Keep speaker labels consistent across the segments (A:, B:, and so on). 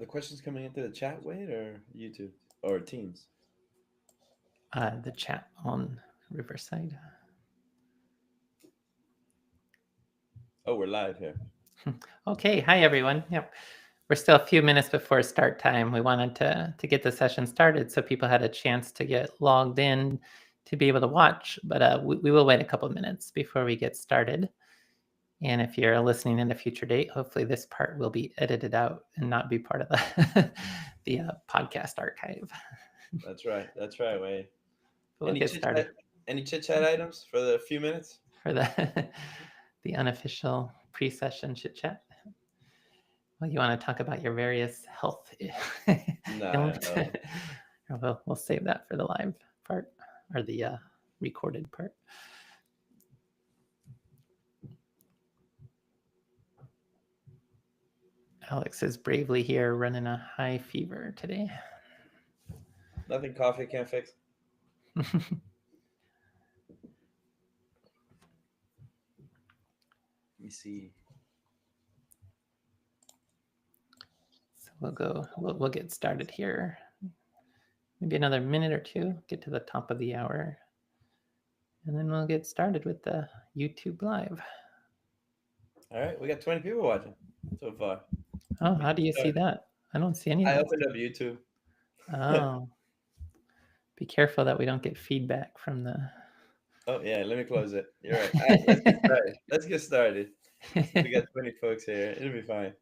A: the questions coming into the chat, Wade, or YouTube or Teams?
B: The chat on Riverside.
A: Oh, we're live here.
B: Okay, hi everyone. Yep. We're still a few minutes before start time. We wanted to get the session started so people had a chance to get logged in to be able to watch, but we will wait a couple of minutes before we get started. And if you're listening in a future date, hopefully this part will be edited out and not be part of the podcast archive.
A: That's right, Wade.
B: We'll get started.
A: Any chit chat items for the few minutes?
B: For the unofficial pre-session chit chat. Well, you want to talk about your various health?
A: No.
B: We'll save that for the live part or the recorded part. Alex is bravely here running a high fever today.
A: Nothing coffee can't fix. Let me see.
B: So we'll get started here. Maybe another minute or two, get to the top of the hour. And then we'll get started with the YouTube live.
A: All right, we got 20 people watching so far.
B: Oh, how do you see that? I don't see any.
A: I opened up YouTube.
B: Oh. Be careful that we don't get feedback from the...
A: Oh, yeah, let me close it. You're right. All right, let's get started. We got 20 folks here. It'll be fine.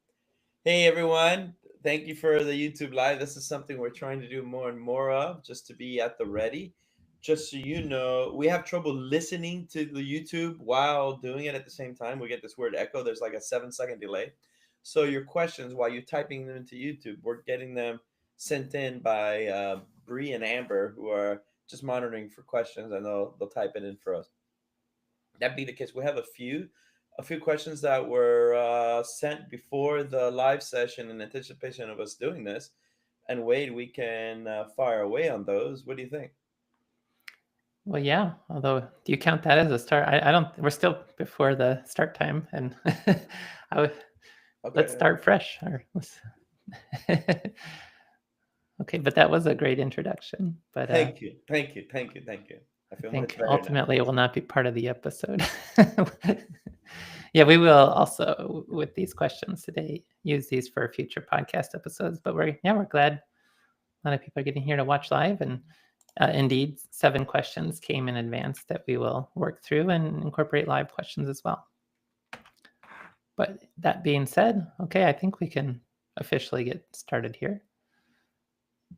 A: Hey, everyone. Thank you for the YouTube live. This is something we're trying to do more and more of, just to be at the ready. Just so you know, we have trouble listening to the YouTube while doing it at the same time. We get this weird echo. There's like a 7-second delay. So your questions, while you're typing them into YouTube, we're getting them sent in by Bree and Amber, who are just monitoring for questions, and they'll type it in for us. That being the case, we have a few questions that were sent before the live session in anticipation of us doing this. And Wade, we can fire away on those. What do you think?
B: Well, yeah. Although, do you count that as a start? I don't. We're still before the start time, and let's start fresh. Okay, but that was a great introduction. But
A: thank you.
B: I think ultimately it will not be part of the episode. Yeah, we will also, with these questions today, use these for future podcast episodes. But we're glad a lot of people are getting here to watch live, and indeed 7 questions came in advance that we will work through and incorporate live questions as well. But that being said, okay, I think we can officially get started here.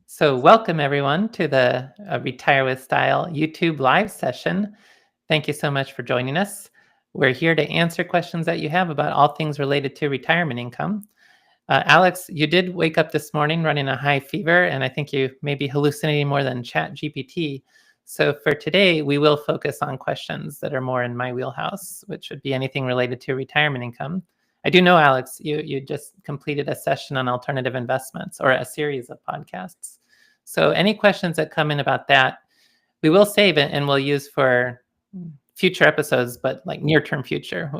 B: So welcome everyone to the Retire with Style YouTube live session. Thank you so much for joining us. We're here to answer questions that you have about all things related to retirement income. Alex, you did wake up this morning running a high fever, and I think you may be hallucinating more than ChatGPT. So for today, we will focus on questions that are more in my wheelhouse, which would be anything related to retirement income. I do know, Alex, you just completed a session on alternative investments, or a series of podcasts. So any questions that come in about that, we will save it and we'll use for future episodes, but like near-term future.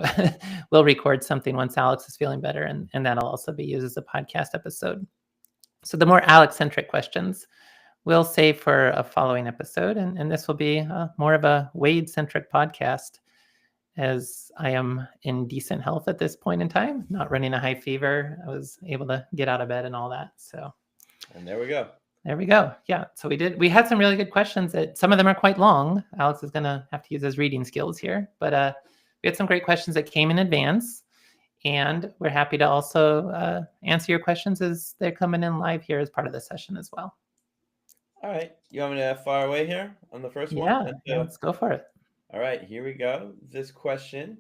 B: We'll record something once Alex is feeling better, and that'll also be used as a podcast episode. So the more Alex-centric questions we'll save for a following episode, and this will be more of a Wade-centric podcast, as I am in decent health at this point in time, not running a high fever. I was able to get out of bed and all that. So,
A: and there we go.
B: There we go. Yeah. So we had some really good questions. That some of them are quite long. Alex is going to have to use his reading skills here, but we had some great questions that came in advance, and we're happy to also answer your questions as they're coming in live here as part of the session as well.
A: All right. You want me to fire away here on the first
B: one? Yeah, let's go for it.
A: All right, here we go. This question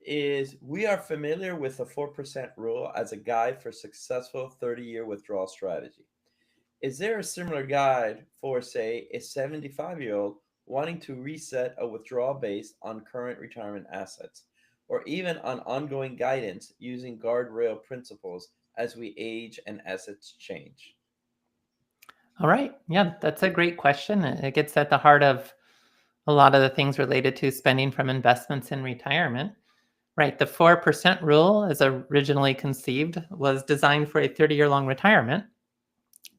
A: is, we are familiar with the 4% rule as a guide for successful 30-year withdrawal strategy. Is there a similar guide for, say, a 75-year-old wanting to reset a withdrawal based on current retirement assets, or even on ongoing guidance using guardrail principles as we age and assets change?
B: All right. Yeah, that's a great question. It gets at the heart of a lot of the things related to spending from investments in retirement. Right. The 4% rule, as originally conceived, was designed for a 30-year-long retirement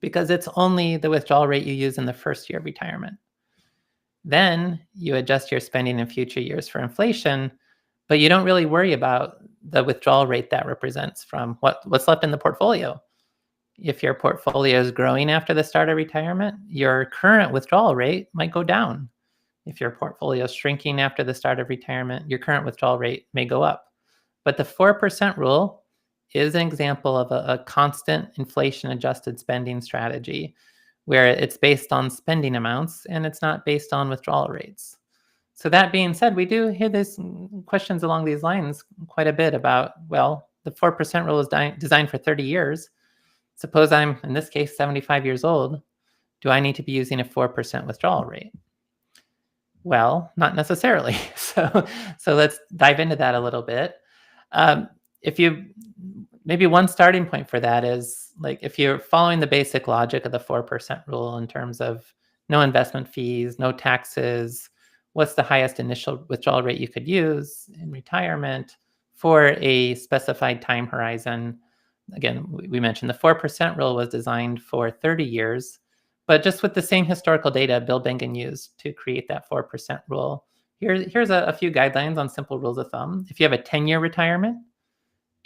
B: because it's only the withdrawal rate you use in the first year of retirement. Then you adjust your spending in future years for inflation, but you don't really worry about the withdrawal rate that represents from what's left in the portfolio. If your portfolio is growing after the start of retirement, your current withdrawal rate might go down. If your portfolio is shrinking after the start of retirement, your current withdrawal rate may go up. But the 4% rule is an example of a constant inflation-adjusted spending strategy where it's based on spending amounts and it's not based on withdrawal rates. So that being said, we do hear these questions along these lines quite a bit about, well, the 4% rule is designed for 30 years. Suppose I'm, in this case, 75 years old. Do I need to be using a 4% withdrawal rate? Well, not necessarily. So let's dive into that a little bit. Maybe one starting point for that is, like, if you're following the basic logic of the 4% rule in terms of no investment fees, no taxes, what's the highest initial withdrawal rate you could use in retirement for a specified time horizon. Again, we mentioned the 4% rule was designed for 30 years, but just with the same historical data Bill Bengen used to create that 4% rule. Here's a few guidelines on simple rules of thumb. If you have a 10-year retirement,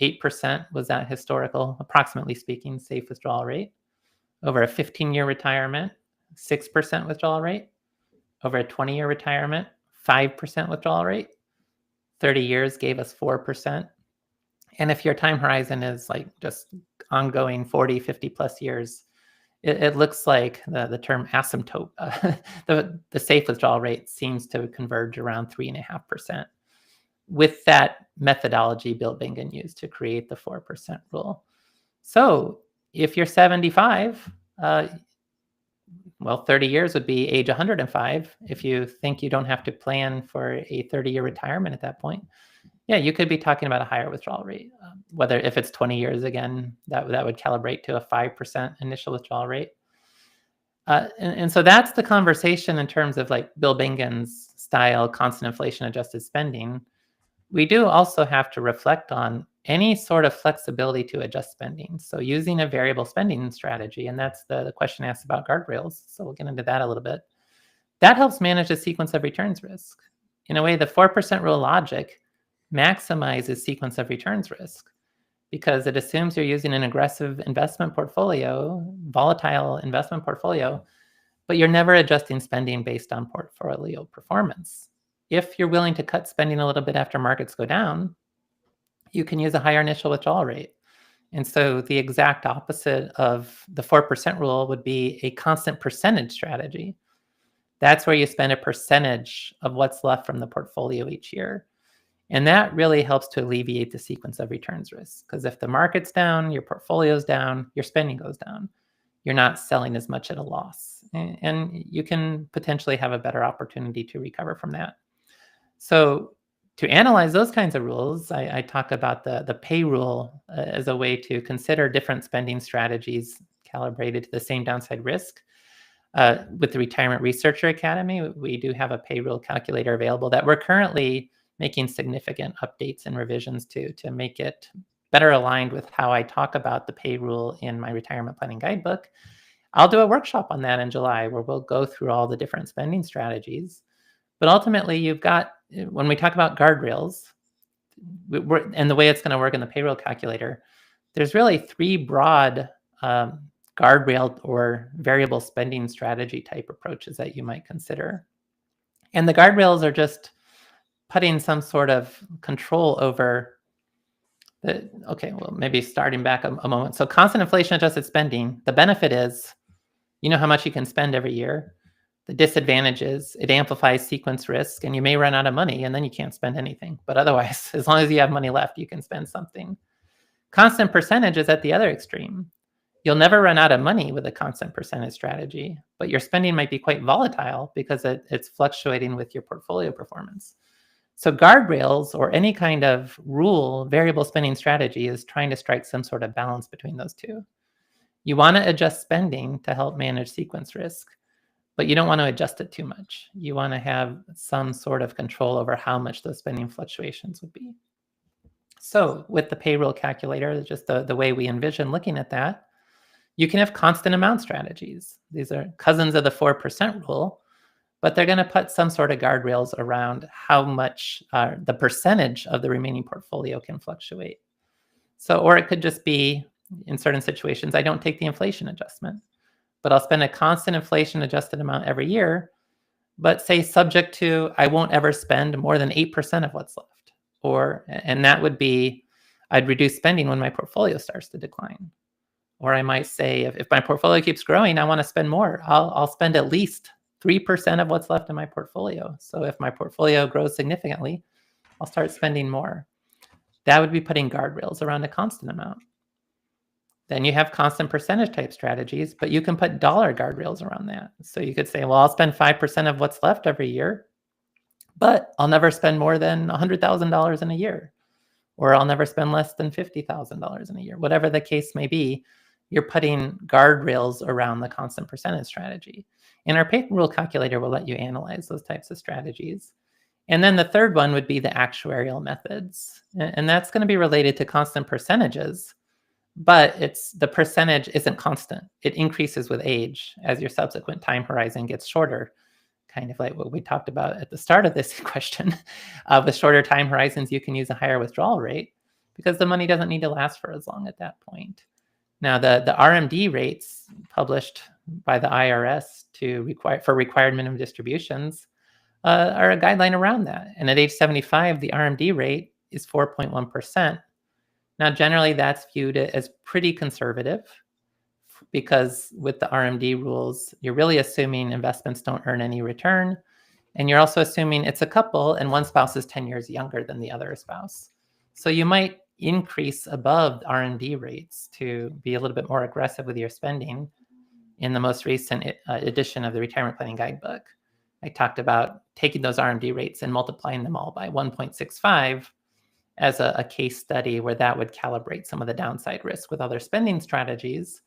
B: 8% was that historical, approximately speaking, safe withdrawal rate. Over a 15-year retirement, 6% withdrawal rate. Over a 20-year retirement, 5% withdrawal rate. 30 years gave us 4%. And if your time horizon is like just ongoing 40, 50 plus years, it looks like the term asymptote. The safe withdrawal rate seems to converge around 3.5%. With that methodology Bill Bengen used to create the 4% rule. So if you're 75, 30 years would be age 105. If you think you don't have to plan for a 30-year retirement at that point, yeah, you could be talking about a higher withdrawal rate. Whether if it's 20 years, again, that would calibrate to a 5% initial withdrawal rate. And so that's the conversation in terms of like Bill Bengen's style, constant inflation adjusted spending. We do also have to reflect on any sort of flexibility to adjust spending. So using a variable spending strategy, and that's the question asked about guardrails. So we'll get into that a little bit. That helps manage the sequence of returns risk. In a way, the 4% rule logic maximizes sequence of returns risk because it assumes you're using an aggressive investment portfolio, volatile investment portfolio, but you're never adjusting spending based on portfolio performance. If you're willing to cut spending a little bit after markets go down, you can use a higher initial withdrawal rate. And so the exact opposite of the 4% rule would be a constant percentage strategy. That's where you spend a percentage of what's left from the portfolio each year. And that really helps to alleviate the sequence of returns risk. Because if the market's down, your portfolio's down, your spending goes down. You're not selling as much at a loss. And you can potentially have a better opportunity to recover from that. So to analyze those kinds of rules, I talk about the pay rule as a way to consider different spending strategies calibrated to the same downside risk. With the Retirement Researcher Academy, we do have a pay rule calculator available that we're currently making significant updates and revisions to make it better aligned with how I talk about the pay rule in my retirement planning guidebook. I'll do a workshop on that in July where we'll go through all the different spending strategies. But ultimately, you've got, when we talk about guardrails, and the way it's going to work in the payroll calculator, there's really three broad guardrail or variable spending strategy type approaches that you might consider. And the guardrails are just putting some sort of control over maybe starting back a moment. So constant inflation adjusted spending, the benefit is, you know how much you can spend every year. The disadvantage is it amplifies sequence risk and you may run out of money and then you can't spend anything. But otherwise, as long as you have money left, you can spend something. Constant percentage is at the other extreme. You'll never run out of money with a constant percentage strategy, but your spending might be quite volatile because it's fluctuating with your portfolio performance. So guardrails or any kind of rule, variable spending strategy is trying to strike some sort of balance between those two. You want to adjust spending to help manage sequence risk, but you don't want to adjust it too much. You want to have some sort of control over how much those spending fluctuations would be. So with the payroll calculator, just the way we envision looking at that, you can have constant amount strategies. These are cousins of the 4% rule, but they're going to put some sort of guardrails around how much the percentage of the remaining portfolio can fluctuate. So, or it could just be, in certain situations, I don't take the inflation adjustment, but I'll spend a constant inflation adjusted amount every year, but say subject to, I won't ever spend more than 8% of what's left. And that would be, I'd reduce spending when my portfolio starts to decline. Or I might say, if my portfolio keeps growing, I want to spend more. I'll spend at least 3% of what's left in my portfolio. So if my portfolio grows significantly, I'll start spending more. That would be putting guardrails around a constant amount. Then you have constant percentage type strategies, but you can put dollar guardrails around that. So you could say, well, I'll spend 5% of what's left every year, but I'll never spend more than $100,000 in a year, or I'll never spend less than $50,000 in a year. Whatever the case may be, you're putting guardrails around the constant percentage strategy. And our payroll calculator will let you analyze those types of strategies. And then the third one would be the actuarial methods. And that's going to be related to constant percentages, but the percentage isn't constant. It increases with age as your subsequent time horizon gets shorter, kind of like what we talked about at the start of this question. With shorter time horizons, you can use a higher withdrawal rate because the money doesn't need to last for as long at that point. Now, the RMD rates published by the IRS for required minimum distributions are a guideline around that. And at age 75, the RMD rate is 4.1%. Now, generally, that's viewed as pretty conservative because with the RMD rules, you're really assuming investments don't earn any return. And you're also assuming it's a couple and one spouse is 10 years younger than the other spouse. So you might increase above RMD rates to be a little bit more aggressive with your spending. In the most recent edition of the Retirement Planning Guidebook, I talked about taking those RMD rates and multiplying them all by 1.65 as a case study where that would calibrate some of the downside risk with other spending strategies.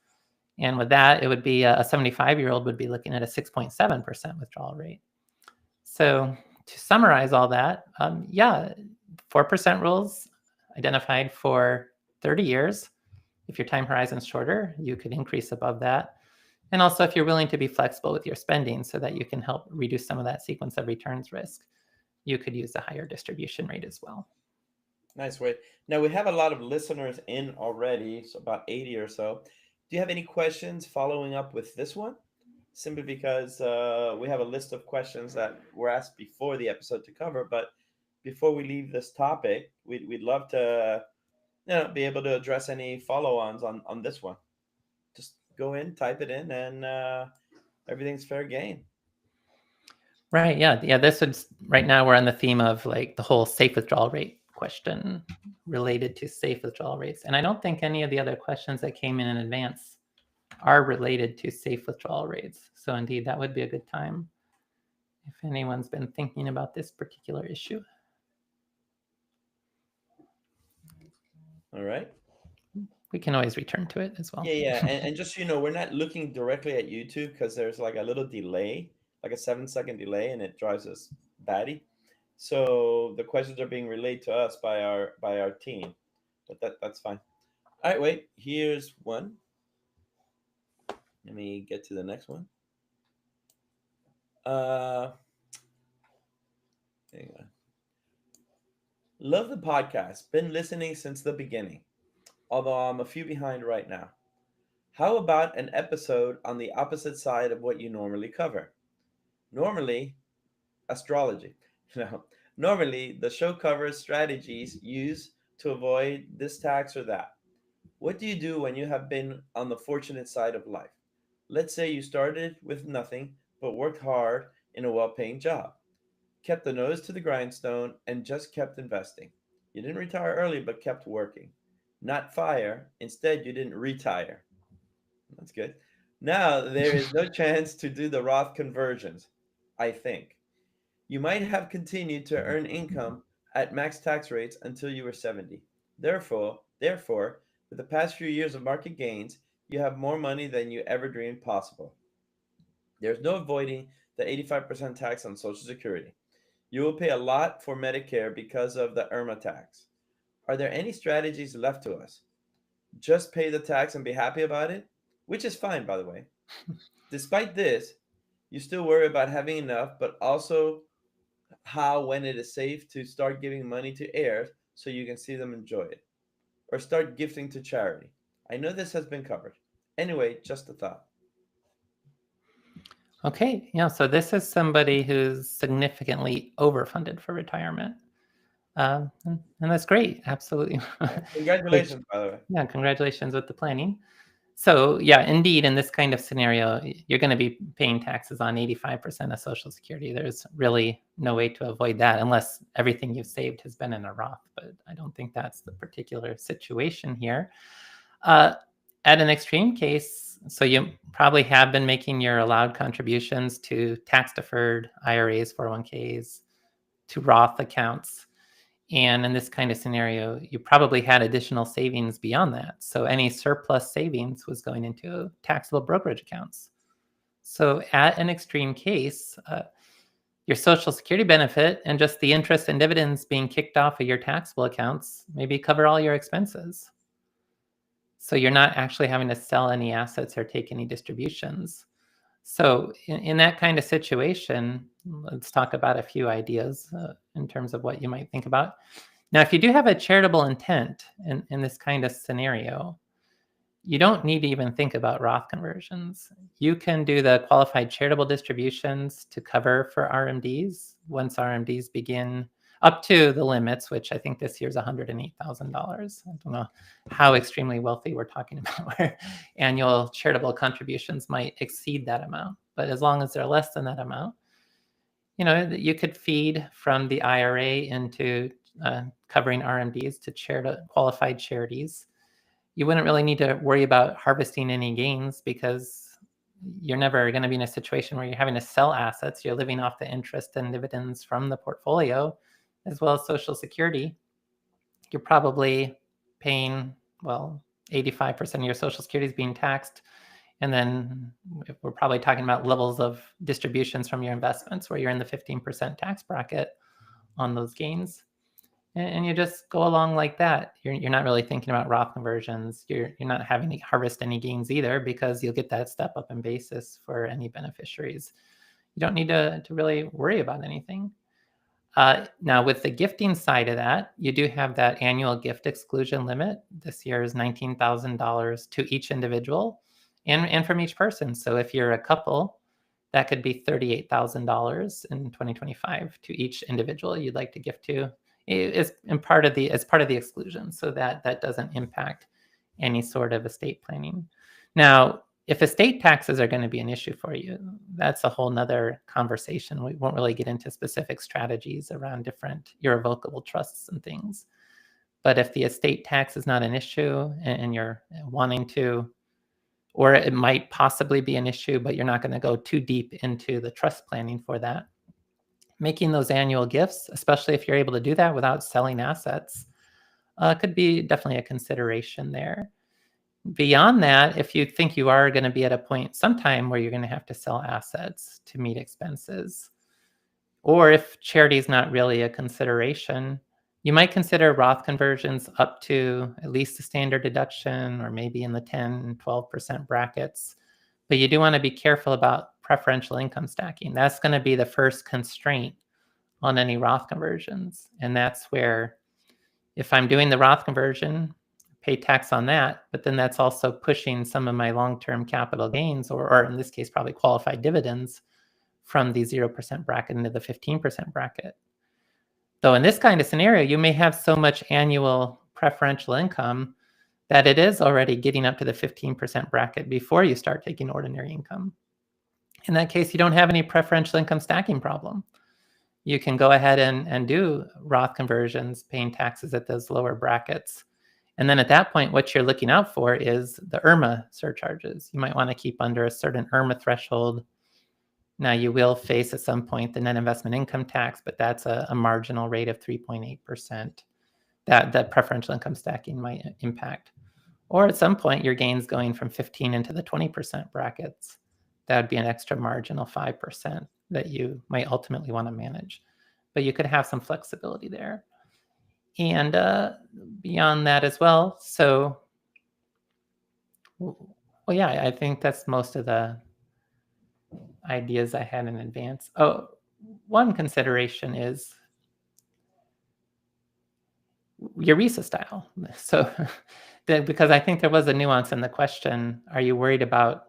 B: And with that, it would be a 75-year-old would be looking at a 6.7% withdrawal rate. So to summarize all that, 4% rules identified for 30 years. If your time horizon is shorter, you could increase above that. And also if you're willing to be flexible with your spending so that you can help reduce some of that sequence of returns risk, you could use a higher distribution rate as well.
A: Nice, Wade. Now we have a lot of listeners in already, so about 80 or so. Do you have any questions following up with this one? Simply because we have a list of questions that were asked before the episode to cover, but before we leave this topic, we'd love to be able to address any follow-ons on this one. Just go in, type it in, and everything's fair game.
B: Right. Yeah. This is right now we're on the theme of like the whole safe withdrawal rate question related to safe withdrawal rates. And I don't think any of the other questions that came in advance are related to safe withdrawal rates. So indeed, that would be a good time if anyone's been thinking about this particular issue.
A: All right.
B: We can always return to it as well.
A: Yeah. And just so you know, we're not looking directly at YouTube because there's like a little delay, like a 7-second delay, and it drives us batty. So the questions are being relayed to us by our team, but that's fine. All right, wait. Here's one. Let me get to the next one. Hang on. Love the podcast. Been listening since the beginning, although I'm a few behind right now. How about an episode on the opposite side of what you normally cover? Normally, astrology. No, normally the show covers strategies used to avoid this tax or that. What do you do when you have been on the fortunate side of life? Let's say you started with nothing but worked hard in a well-paying job, kept the nose to the grindstone, and just kept investing. You didn't retire early but kept working. Not fire, instead you didn't retire. That's good. Now there is no chance to do the Roth conversions, I think. You might have continued to earn income at max tax rates until you were 70. Therefore, with the past few years of market gains, you have more money than you ever dreamed possible. There's no avoiding the 85% tax on Social Security. You will pay a lot for Medicare because of the IRMA tax. are there any strategies left to us? Just pay the tax and be happy about it, which is fine, by the way. Despite this, you still worry about having enough, but also when it is safe to start giving money to heirs so you can see them enjoy it, or start gifting to charity. I know this has been covered. Anyway, just a thought.
B: Okay, yeah, so this is somebody who's significantly overfunded for retirement. And that's great, absolutely.
A: Congratulations, by the way.
B: Yeah, congratulations with the planning. So yeah, indeed, in this kind of scenario, you're going to be paying taxes on 85% of Social Security. There's really no way to avoid that unless everything you've saved has been in a Roth, but I don't think that's the particular situation here. At an extreme case, so you probably have been making your allowed contributions to tax-deferred IRAs, 401ks, to Roth accounts. And in this kind of scenario, you probably had additional savings beyond that. So any surplus savings was going into taxable brokerage accounts. So at an extreme case, your Social Security benefit and just the interest and dividends being kicked off of your taxable accounts maybe cover all your expenses. So you're not actually having to sell any assets or take any distributions. So in that kind of situation, let's talk about a few ideas in terms of what you might think about. Now, if you do have a charitable intent in this kind of scenario, you don't need to even think about Roth conversions. You can do the qualified charitable distributions to cover for RMDs once RMDs begin up to the limits, which I think this year is $108,000. I don't know how extremely wealthy we're talking about, where annual charitable contributions might exceed that amount. But as long as they're less than that amount, you could feed from the IRA into covering RMDs to qualified charities. You wouldn't really need to worry about harvesting any gains because you're never going to be in a situation where you're having to sell assets. You're living off the interest and dividends from the portfolio, as well as Social Security. You're probably paying, 85% of your Social Security is being taxed. And then we're probably talking about levels of distributions from your investments where you're in the 15% tax bracket on those gains. And you just go along like that. You're not really thinking about Roth conversions. You're not having to harvest any gains either because you'll get that step up in basis for any beneficiaries. You don't need to really worry about anything. Now, with the gifting side of that, you do have that annual gift exclusion limit. This year is $19,000 to each individual and from each person. So if you're a couple, that could be $38,000 in 2025 to each individual you'd like to gift to. As part of the exclusion, so that doesn't impact any sort of estate planning. Now, if estate taxes are going to be an issue for you, that's a whole nother conversation. We won't really get into specific strategies around different irrevocable trusts and things. But if the estate tax is not an issue and you're wanting to, or it might possibly be an issue, but you're not going to go too deep into the trust planning for that, making those annual gifts, especially if you're able to do that without selling assets, could be definitely a consideration there. Beyond that, if you think you are going to be at a point sometime where you're going to have to sell assets to meet expenses, or if charity is not really a consideration, you might consider Roth conversions up to at least the standard deduction or maybe in the 10, 12% brackets. But you do want to be careful about preferential income stacking. That's going to be the first constraint on any Roth conversions. And that's where if I'm doing the Roth conversion, pay tax on that, but then that's also pushing some of my long-term capital gains, or in this case, probably qualified dividends from the 0% bracket into the 15% bracket. Though in this kind of scenario, you may have so much annual preferential income that it is already getting up to the 15% bracket before you start taking ordinary income. In that case, you don't have any preferential income stacking problem. You can go ahead and do Roth conversions, paying taxes at those lower brackets. And then at that point, what you're looking out for is the IRMA surcharges. You might want to keep under a certain IRMA threshold. Now, you will face at some point the net investment income tax, but that's a marginal rate of 3.8% that preferential income stacking might impact. Or at some point, your gains going from 15 into the 20% brackets. That would be an extra marginal 5% that you might ultimately want to manage. But you could have some flexibility there. And beyond that as well. So, well, yeah, I think that's most of the ideas I had in advance. Oh, one consideration is your RISA style. So, because I think there was a nuance in the question, are you worried about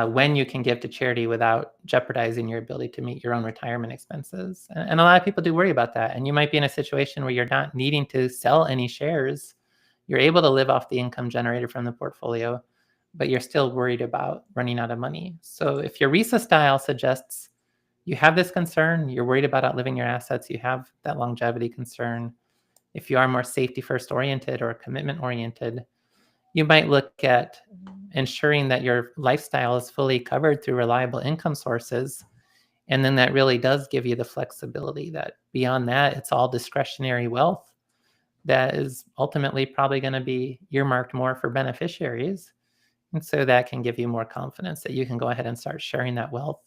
B: when you can give to charity without jeopardizing your ability to meet your own retirement expenses? And a lot of people do worry about that. And you might be in a situation where you're not needing to sell any shares. You're able to live off the income generated from the portfolio, but you're still worried about running out of money. So if your RISA style suggests you have this concern, you're worried about outliving your assets, you have that longevity concern. If you are more safety first oriented or commitment oriented, you might look at ensuring that your lifestyle is fully covered through reliable income sources. And then that really does give you the flexibility that beyond that, it's all discretionary wealth that is ultimately probably going to be earmarked more for beneficiaries. And so that can give you more confidence that you can go ahead and start sharing that wealth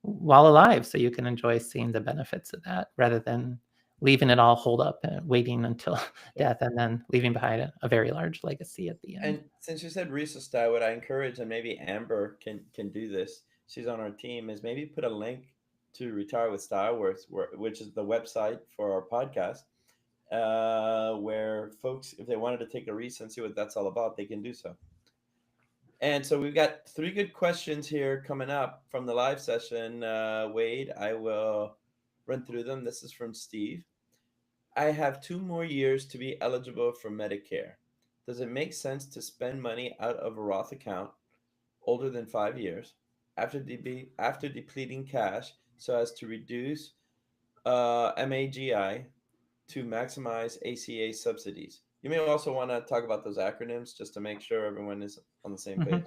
B: while alive, so you can enjoy seeing the benefits of that rather than leaving it all hold up and waiting until death and then leaving behind a very large legacy at the end.
A: And since you said RISA style, what I encourage, and maybe Amber can do this, she's on our team, is maybe put a link to Retire with Style, which is the website for our podcast, where folks, if they wanted to take a RISA and see what that's all about, they can do so. And so we've got 3 good questions here coming up from the live session. Wade, I will run through them. This is from Steve. I have 2 more years to be eligible for Medicare. Does it make sense to spend money out of a Roth account older than 5 years after depleting cash so as to reduce MAGI to maximize ACA subsidies? You may also want to talk about those acronyms just to make sure everyone is on the same page.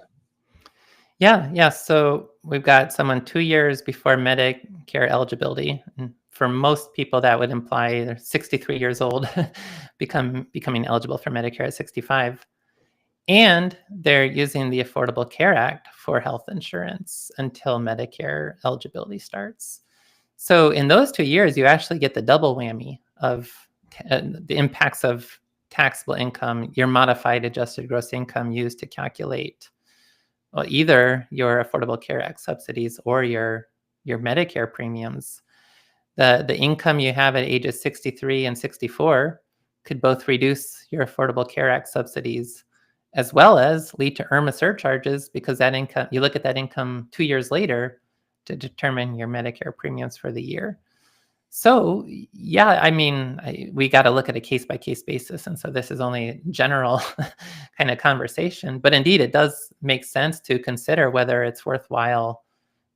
B: Yeah. So we've got someone 2 years before Medicare eligibility. And for most people, that would imply they're 63 years old, becoming eligible for Medicare at 65. And they're using the Affordable Care Act for health insurance until Medicare eligibility starts. So in those 2 years, you actually get the double whammy of the impacts of taxable income, your modified adjusted gross income used to calculate either your Affordable Care Act subsidies or your Medicare premiums. The income you have at ages 63 and 64 could both reduce your Affordable Care Act subsidies as well as lead to IRMAA surcharges, because that income, you look at that income 2 years later to determine your Medicare premiums for the year. So yeah, I mean, we got to look at a case-by-case basis. And so this is only a general kind of conversation, but indeed it does make sense to consider whether it's worthwhile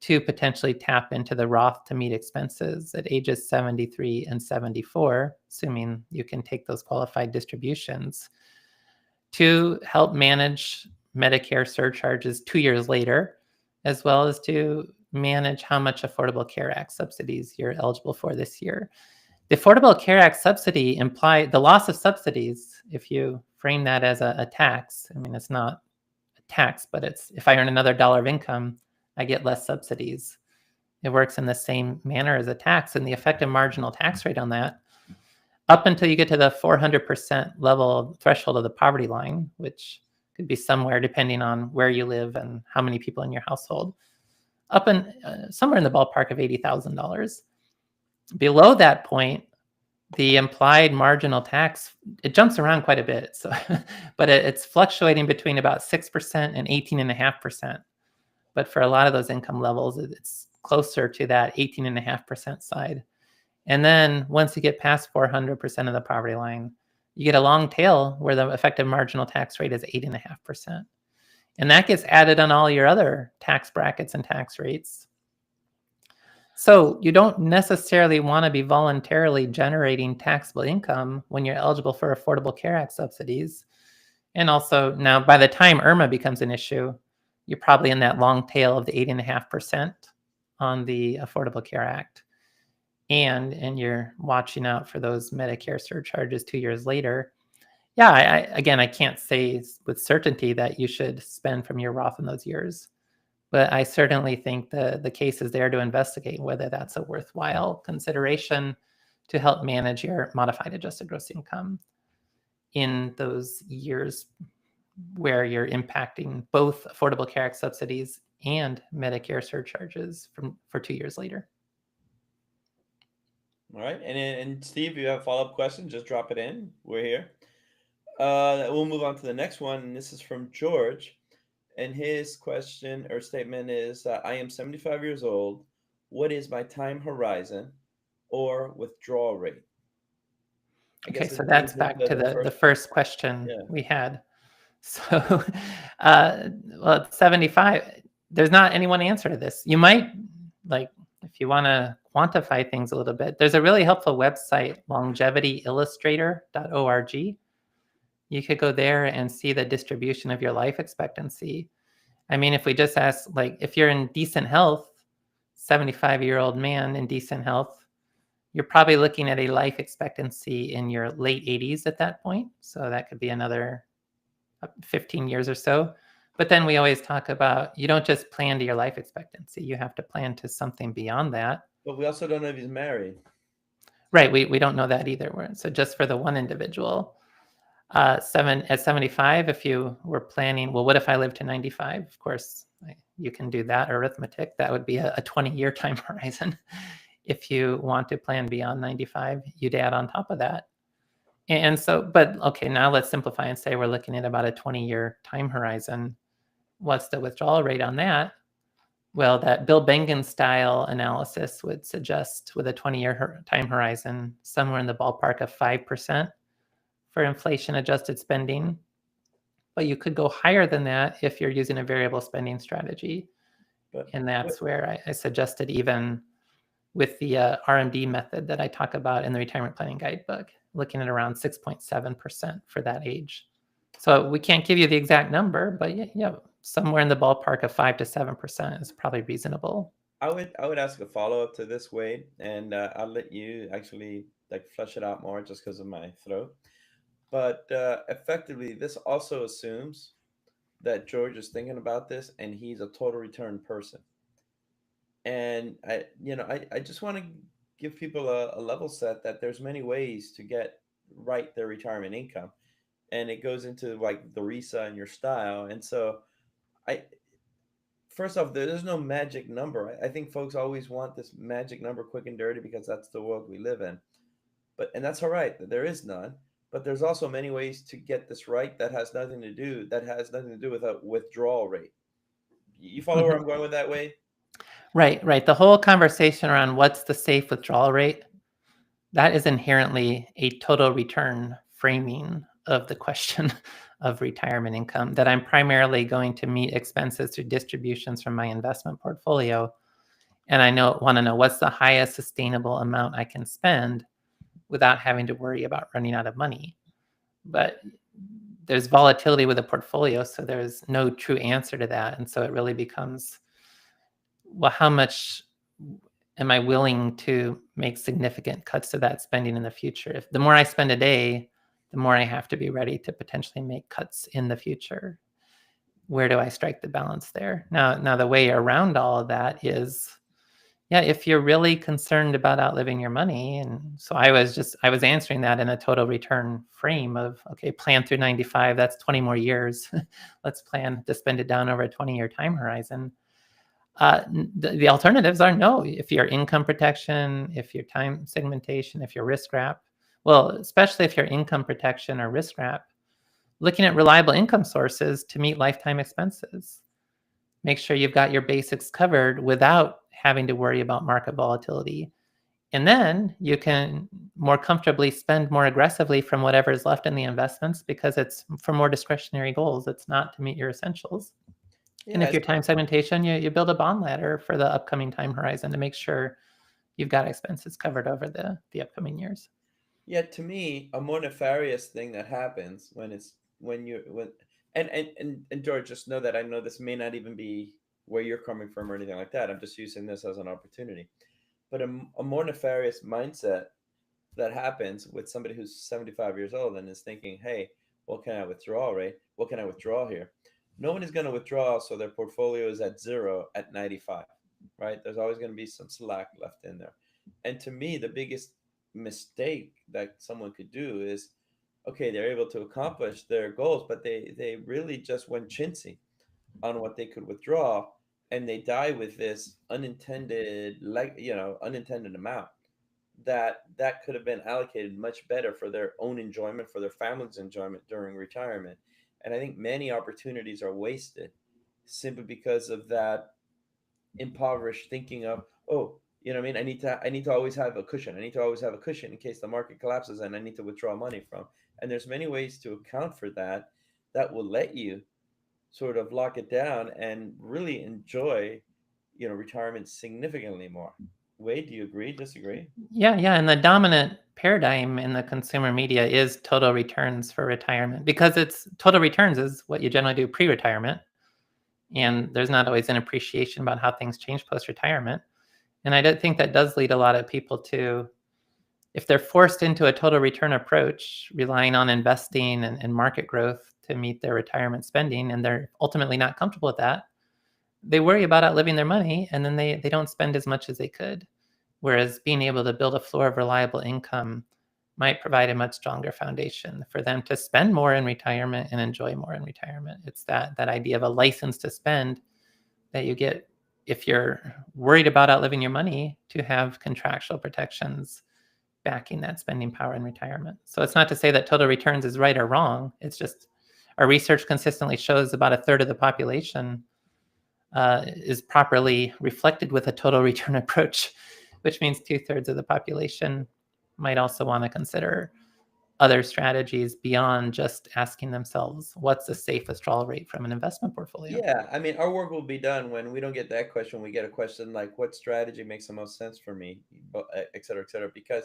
B: to potentially tap into the Roth to meet expenses at ages 73 and 74, assuming you can take those qualified distributions, to help manage Medicare surcharges 2 years later, as well as to manage how much Affordable Care Act subsidies you're eligible for this year. The Affordable Care Act subsidy imply the loss of subsidies, if you frame that as a tax. I mean, it's not a tax, but it's if I earn another dollar of income, I get less subsidies. It works in the same manner as a tax, and the effective marginal tax rate on that, up until you get to the 400% level threshold of the poverty line, which could be somewhere depending on where you live and how many people in your household, up in somewhere in the ballpark of $80,000. Below that point, the implied marginal tax, it jumps around quite a bit. So, but it's fluctuating between about 6% and 18.5%. But for a lot of those income levels, it's closer to that 18.5% side. And then once you get past 400% of the poverty line, you get a long tail where the effective marginal tax rate is 8.5%. And that gets added on all your other tax brackets and tax rates. So you don't necessarily want to be voluntarily generating taxable income when you're eligible for Affordable Care Act subsidies. And also now by the time IRMAA becomes an issue, you're probably in that long tail of the 8.5% on the Affordable Care Act. And you're watching out for those Medicare surcharges 2 years later. Yeah, I can't say with certainty that you should spend from your Roth in those years, but I certainly think the case is there to investigate whether that's a worthwhile consideration to help manage your modified adjusted gross income in those years where you're impacting both Affordable Care Act subsidies and Medicare surcharges for 2 years later.
A: All right. And Steve, if you have a follow-up question, just drop it in. We're here. We'll move on to the next one. And this is from George. And his question or statement is, I am 75 years old. What is my time horizon or withdrawal rate?
B: Okay, so that's back to the first question we had. So, well, at 75, there's not any one answer to this. You might, like, if you want to quantify things a little bit, there's a really helpful website, longevityillustrator.org. You could go there and see the distribution of your life expectancy. I mean, if we just ask, like, if you're in decent health, 75-year-old man in decent health, you're probably looking at a life expectancy in your late 80s at that point. So that could be another 15 years or so. But then we always talk about, you don't just plan to your life expectancy. You have to plan to something beyond that.
A: But we also don't know if he's married.
B: Right. We don't know that either. So just for the one individual, at 75, if you were planning, well, what if I live to 95? Of course, you can do that arithmetic. That would be a 20-year time horizon. If you want to plan beyond 95, you'd add on top of that. And so, but okay, now let's simplify and say we're looking at about a 20-year time horizon. What's the withdrawal rate on that? Well, that Bill Bengen style analysis would suggest with a 20-year time horizon, somewhere in the ballpark of 5% for inflation adjusted spending. But you could go higher than that if you're using a variable spending strategy. And that's where I suggested, even with the RMD method that I talk about in the retirement planning guidebook, looking at around 6.7% for that age. So we can't give you the exact number, but yeah, somewhere in the ballpark of 5 to 7% is probably reasonable.
A: I would ask a follow-up to this, Wade, and I'll let you actually like flesh it out more just because of my throat. But effectively, this also assumes that George is thinking about this and he's a total return person. And I just want to give people a level set that there's many ways to get right their retirement income, and it goes into like the RISA and your style. And so first off, there's no magic number. I think folks always want this magic number, quick and dirty, because that's the world we live in. And that's all right. There is none. But there's also many ways to get this right that has nothing to do with a withdrawal rate. You follow where I'm going with that, Wade?
B: Right. The whole conversation around what's the safe withdrawal rate, that is inherently a total return framing of the question of retirement income, that I'm primarily going to meet expenses through distributions from my investment portfolio. And I want to know what's the highest sustainable amount I can spend without having to worry about running out of money. But there's volatility with a portfolio, so there's no true answer to that. And so it really becomes, well, how much am I willing to make significant cuts to that spending in the future? If the more I spend a day, the more I have to be ready to potentially make cuts in the future. Where do I strike the balance there? Now the way around all of that is, if you're really concerned about outliving your money, and so I was answering that in a total return frame of, okay, plan through 95, that's 20 more years. Let's plan to spend it down over a 20-year time horizon. The alternatives are no. If your income protection, if your time segmentation, if your risk wrap, well, especially if your income protection or risk wrap, looking at reliable income sources to meet lifetime expenses. Make sure you've got your basics covered without having to worry about market volatility. And then you can more comfortably spend more aggressively from whatever is left in the investments, because it's for more discretionary goals. It's not to meet your essentials. Yeah, and if your time segmentation, you build a bond ladder for the upcoming time horizon to make sure you've got expenses covered over the upcoming years.
A: Yeah, to me, a more nefarious thing that happens and George, just know that I know this may not even be where you're coming from or anything like that. I'm just using this as an opportunity. But a more nefarious mindset that happens with somebody who's 75 years old and is thinking, hey, what can I withdraw, right? What can I withdraw here? No one is going to withdraw so their portfolio is at 0 at 95, right? There's always going to be some slack left in there. And to me, the biggest mistake that someone could do is, okay, they're able to accomplish their goals, but they really just went chintzy on what they could withdraw, and they die with this unintended, like, unintended amount that could have been allocated much better for their own enjoyment, for their family's enjoyment during retirement. And I think many opportunities are wasted simply because of that impoverished thinking of, oh, I mean, I need to always have a cushion. I need to always have a cushion in case the market collapses and I need to withdraw money from. And there's many ways to account for that that will let you sort of lock it down and really enjoy, retirement significantly more. Wade, do you agree? Disagree?
B: Yeah. And the dominant paradigm in the consumer media is total returns for retirement, because it's total returns is what you generally do pre-retirement. And there's not always an appreciation about how things change post-retirement. And I don't think that does lead a lot of people to, if they're forced into a total return approach, relying on investing and market growth to meet their retirement spending, and they're ultimately not comfortable with that, they worry about outliving their money, and then they don't spend as much as they could. Whereas being able to build a floor of reliable income might provide a much stronger foundation for them to spend more in retirement and enjoy more in retirement. It's that idea of a license to spend that you get if you're worried about outliving your money, to have contractual protections backing that spending power in retirement. So it's not to say that total returns is right or wrong. It's just our research consistently shows about a third of the population is properly reflected with a total return approach, which means 2/3 of the population might also want to consider other strategies beyond just asking themselves, what's the safe withdrawal rate from an investment portfolio?
A: Yeah, I mean, our work will be done when we don't get that question. We get a question like, what strategy makes the most sense for me, et cetera, et cetera. Because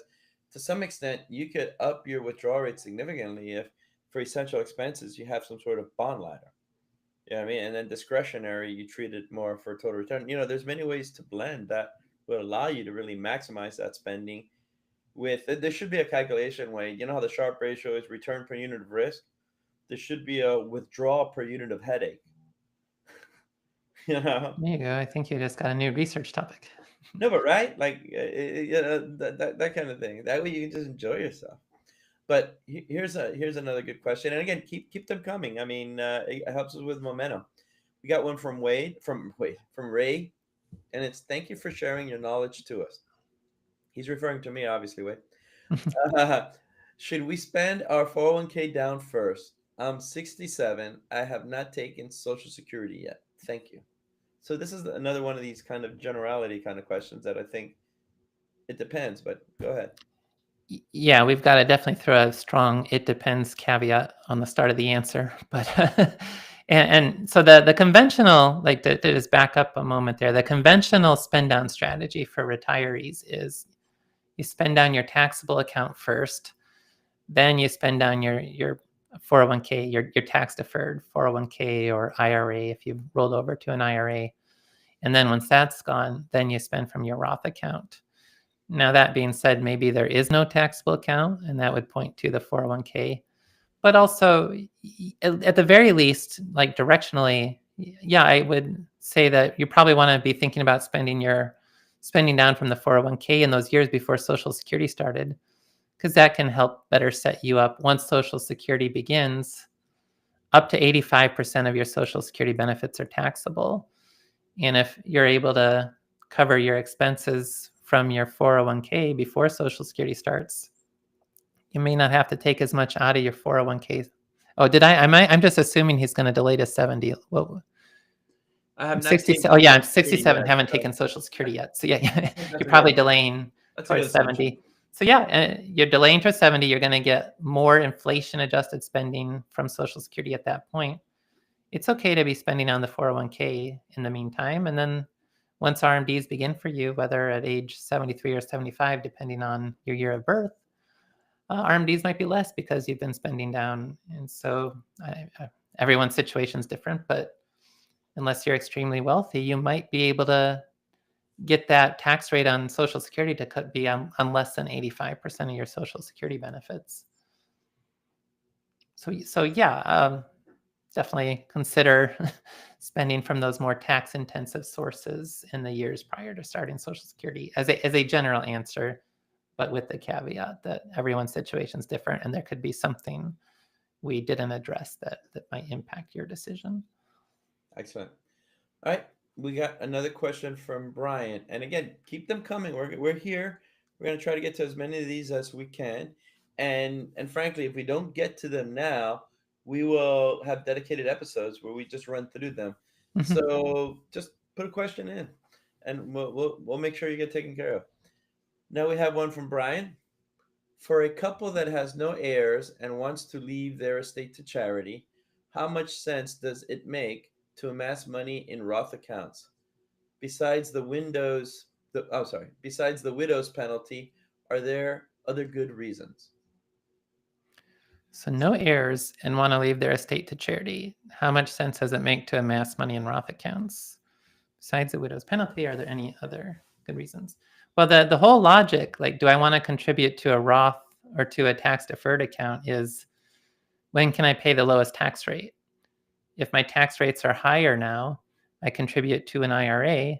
A: to some extent, you could up your withdrawal rate significantly if for essential expenses, you have some sort of bond ladder. Yeah, I mean, and then discretionary, you treat it more for total return. There's many ways to blend that will allow you to really maximize that spending. There should be a calculation way. You know how the Sharpe ratio is return per unit of risk? There should be a withdrawal per unit of headache.
B: There you go. I think you just got a new research topic.
A: No, but right, like that kind of thing. That way you can just enjoy yourself. But here's another good question, and again, keep them coming. I mean, it helps us with momentum. We got one from Ray, and it's, thank you for sharing your knowledge to us. He's referring to me, obviously. Wade. Should we spend our 401k down first? I'm 67. I have not taken Social Security yet. Thank you. So this is another one of these kind of generality kind of questions that I think it depends, but go ahead.
B: Yeah, we've got to definitely throw a strong "it depends" caveat on the start of the answer. But and so the conventional, like to just back up a moment there, the conventional spend down strategy for retirees is you spend down your taxable account first, then you spend down your 401k, your tax deferred 401k or IRA if you've rolled over to an IRA. And then once that's gone, then you spend from your Roth account. Now, that being said, maybe there is no taxable account, and that would point to the 401k. But also, at the very least, like directionally, yeah, I would say that you probably want to be thinking about spending down from the 401k in those years before Social Security started, because that can help better set you up once Social Security begins. Up to 85% of your Social Security benefits are taxable. And if you're able to cover your expenses from your 401k before Social Security starts, you may not have to take as much out of your 401k. Oh, I'm just assuming he's going to delay to 70. Well,
A: I have
B: I'm
A: not
B: 60.
A: taken
B: Oh yeah, I'm
A: Social Security
B: 67.
A: yet,
B: Haven't
A: so
B: taken Social Security yet. So yeah, you're probably
A: yeah,
B: delaying
A: that's a good
B: towards
A: assumption.
B: 70. So yeah, you're delaying to 70. You're going to get more inflation adjusted spending from Social Security at that point. It's okay to be spending on the 401k in the meantime. And then once RMDs begin for you, whether at age 73 or 75, depending on your year of birth, RMDs might be less because you've been spending down. And so everyone's situation is different, but unless you're extremely wealthy, you might be able to get that tax rate on Social Security to be on less than 85% of your Social Security benefits. So yeah, definitely consider spending from those more tax-intensive sources in the years prior to starting Social Security as a general answer. but with the caveat that everyone's situation is different and there could be something we didn't address that might impact your decision.
A: Excellent. All right, we got another question from Brian, and again, keep them coming. We're here. We're gonna try to get to as many of these as we can, and frankly, if we don't get to them now, we will have dedicated episodes where we just run through them. So just put a question in, and we'll make sure you get taken care of. Now we have one from Brian. For a couple that has no heirs and wants to leave their estate to charity, how much sense does it make to amass money in Roth accounts? Besides the besides the widow's penalty, are there other good reasons?
B: So no heirs and want to leave their estate to charity. How much sense does it make to amass money in Roth accounts? Besides the widow's penalty, are there any other good reasons? Well, the whole logic, like, do I want to contribute to a Roth or to a tax-deferred account is, when can I pay the lowest tax rate? If my tax rates are higher now, I contribute to an IRA,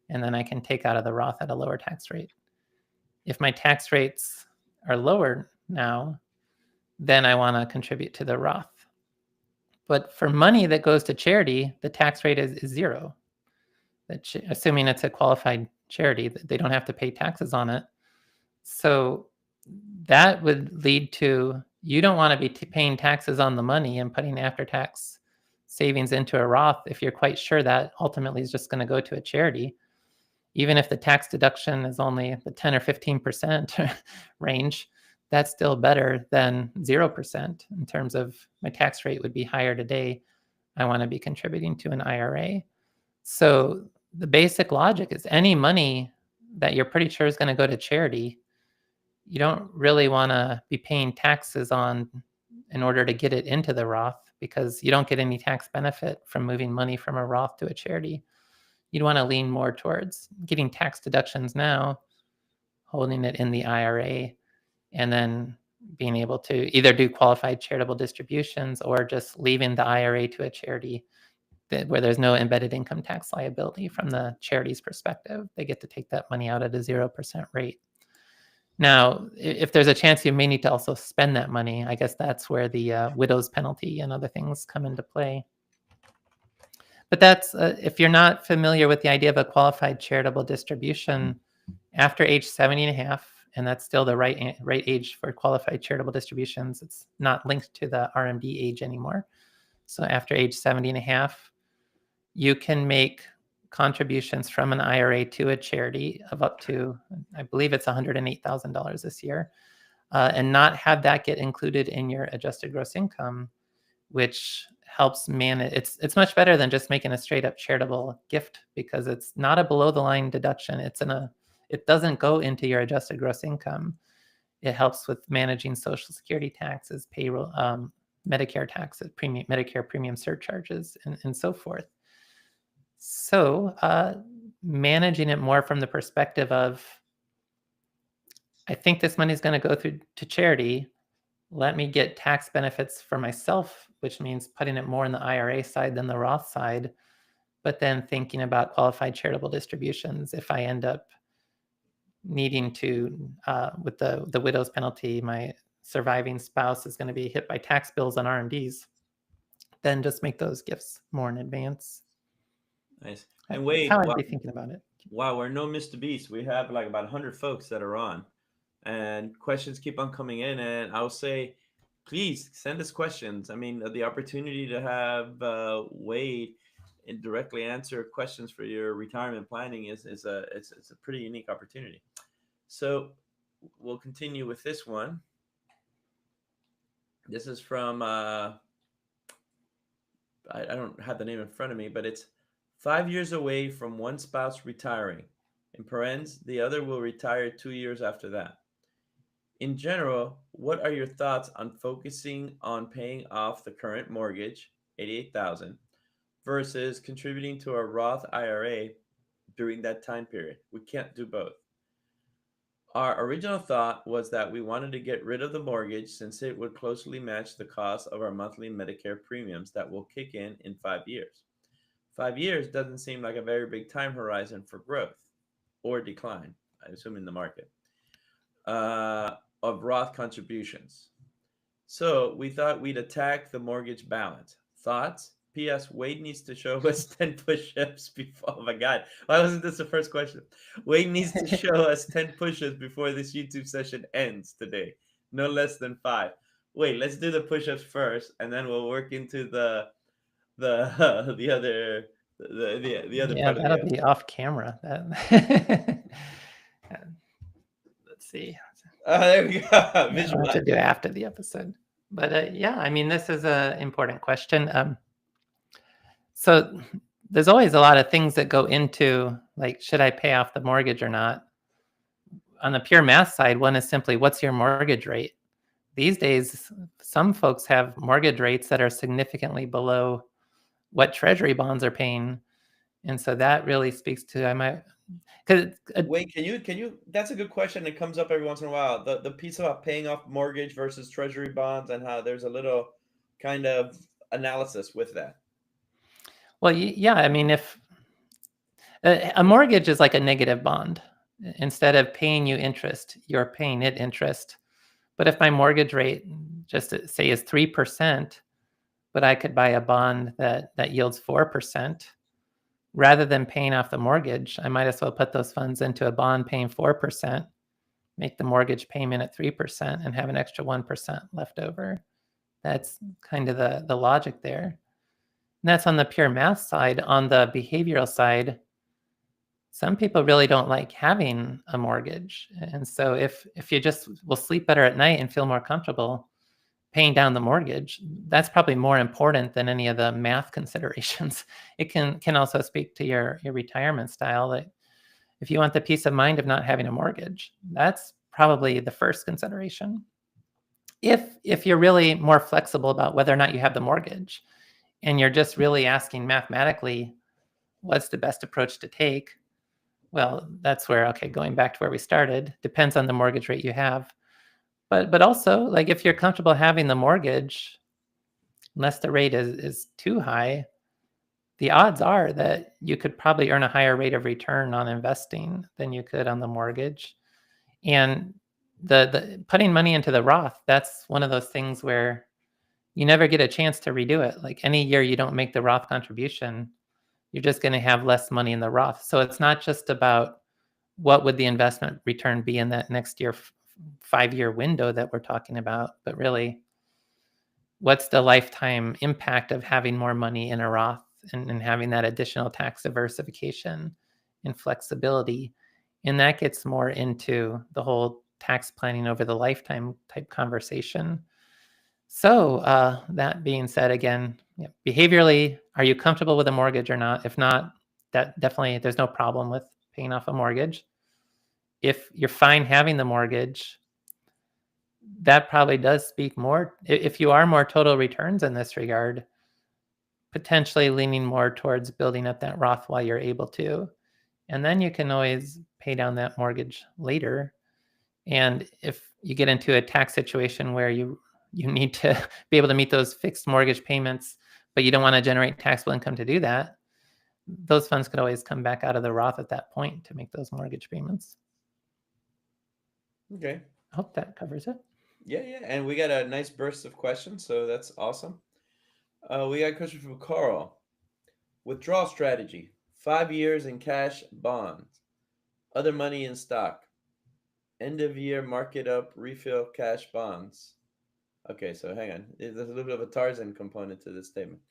B: and then I can take out of the Roth at a lower tax rate. If my tax rates are lower now, then I want to contribute to the Roth. But for money that goes to charity, the tax rate is zero. Assuming it's a qualified charity, they don't have to pay taxes on it. So that would lead to, you don't want to be paying taxes on the money and putting after-tax savings into a Roth if you're quite sure that ultimately is just going to go to a charity. Even if the tax deduction is only the 10 or 15% range, that's still better than 0% in terms of my tax rate would be higher today. I want to be contributing to an IRA. So the basic logic is any money that you're pretty sure is going to go to charity, you don't really want to be paying taxes on in order to get it into the Roth, because you don't get any tax benefit from moving money from a Roth to a charity. You'd want to lean more towards getting tax deductions now, holding it in the IRA, and then being able to either do qualified charitable distributions or just leaving the IRA to a charity where there's no embedded income tax liability from the charity's perspective. They get to take that money out at a 0% rate. Now, if there's a chance you may need to also spend that money, I guess that's where the widow's penalty and other things come into play. But that's, if you're not familiar with the idea of a qualified charitable distribution, after age 70 and a half, and that's still the right age for qualified charitable distributions, it's not linked to the RMD age anymore. So after age 70 and a half, you can make contributions from an IRA to a charity of up to, I believe it's $108,000 this year, and not have that get included in your adjusted gross income, which helps manage. It's much better than just making a straight up charitable gift, because it's not a below the line deduction. It doesn't go into your adjusted gross income. It helps with managing Social Security taxes, payroll, Medicare taxes, Medicare premium surcharges, and so forth. So managing it more from the perspective of, I think this money is going to go through to charity. Let me get tax benefits for myself, which means putting it more in the IRA side than the Roth side, but then thinking about qualified charitable distributions. If I end up needing to, with the widow's penalty, my surviving spouse is going to be hit by tax bills on RMDs, then just make those gifts more in advance.
A: Nice. And Wade,
B: how I'd be thinking about it.
A: Wow, we're no Mr. Beast. We have like about 100 folks that are on, and questions keep on coming in. And I'll say, please send us questions. I mean, the opportunity to have Wade and directly answer questions for your retirement planning is a pretty unique opportunity. So we'll continue with this one. This is from I don't have the name in front of me, but it's 5 years away from one spouse retiring. In parens, the other will retire 2 years after that. In general, what are your thoughts on focusing on paying off the current mortgage, $88,000, versus contributing to a Roth IRA during that time period? We can't do both. Our original thought was that we wanted to get rid of the mortgage since it would closely match the cost of our monthly Medicare premiums that will kick in 5 years. 5 years doesn't seem like a very big time horizon for growth or decline, I assume, in the market. of Roth contributions. So we thought we'd attack the mortgage balance. Thoughts? P.S. Wade needs to show us 10 push-ups before. Oh my God. Why wasn't this the first question? Wade needs to show us 10 push-ups before this YouTube session ends today. No less than 5. Wait, let's do the push-ups first, and then we'll work into the the other the other
B: Yeah,
A: part of the
B: that'll be off camera. Let's see.
A: there we go.
B: I'll have to do after the episode. But yeah, I mean, this is an important question. So there's always a lot of things that go into, like, should I pay off the mortgage or not? On the pure math side, one is simply, what's your mortgage rate? These days, some folks have mortgage rates that are significantly below what treasury bonds are paying. And so that really speaks to,
A: Wait, can you, that's a good question. It comes up every once in a while. The piece about paying off mortgage versus treasury bonds, and how there's a little kind of analysis with that.
B: Well, yeah, I mean, if a mortgage is like a negative bond, instead of paying you interest, you're paying it interest. But if my mortgage rate, just to say, is 3%, but I could buy a bond that yields 4%, rather than paying off the mortgage, I might as well put those funds into a bond paying 4%, make the mortgage payment at 3%, and have an extra 1% left over. That's kind of the logic there. And that's on the pure math side. On the behavioral side, some people really don't like having a mortgage. And so if you just will sleep better at night and feel more comfortable paying down the mortgage, that's probably more important than any of the math considerations. It can also speak to your retirement style. That if you want the peace of mind of not having a mortgage, that's probably the first consideration. If you're really more flexible about whether or not you have the mortgage, and you're just really asking mathematically, what's the best approach to take? Well, that's where, okay, going back to where we started, depends on the mortgage rate you have. But also, like, if you're comfortable having the mortgage, unless the rate is too high, the odds are that you could probably earn a higher rate of return on investing than you could on the mortgage. And the putting money into the Roth, that's one of those things where you never get a chance to redo it. Like, any year you don't make the Roth contribution, you're just going to have less money in the Roth. So it's not just about what would the investment return be in that next year 5-year window that we're talking about, but really, what's the lifetime impact of having more money in a Roth and having that additional tax diversification and flexibility? And that gets more into the whole tax planning over the lifetime type conversation. So that being said, again, behaviorally, are you comfortable with a mortgage or not? If not, that definitely, there's no problem with paying off a mortgage. If you're fine having the mortgage, that probably does speak more. If you are more total returns in this regard, potentially leaning more towards building up that Roth while you're able to. And then you can always pay down that mortgage later. And if you get into a tax situation where you need to be able to meet those fixed mortgage payments, but you don't want to generate taxable income to do that, those funds could always come back out of the Roth at that point to make those mortgage payments.
A: Okay.
B: I hope that covers it.
A: Yeah. And we got a nice burst of questions, so that's awesome. We got a question from Carl. Withdrawal strategy: 5 years in cash bonds, other money in stock, end of year market up, refill cash bonds. Okay, so hang on. There's a little bit of a Tarzan component to this statement.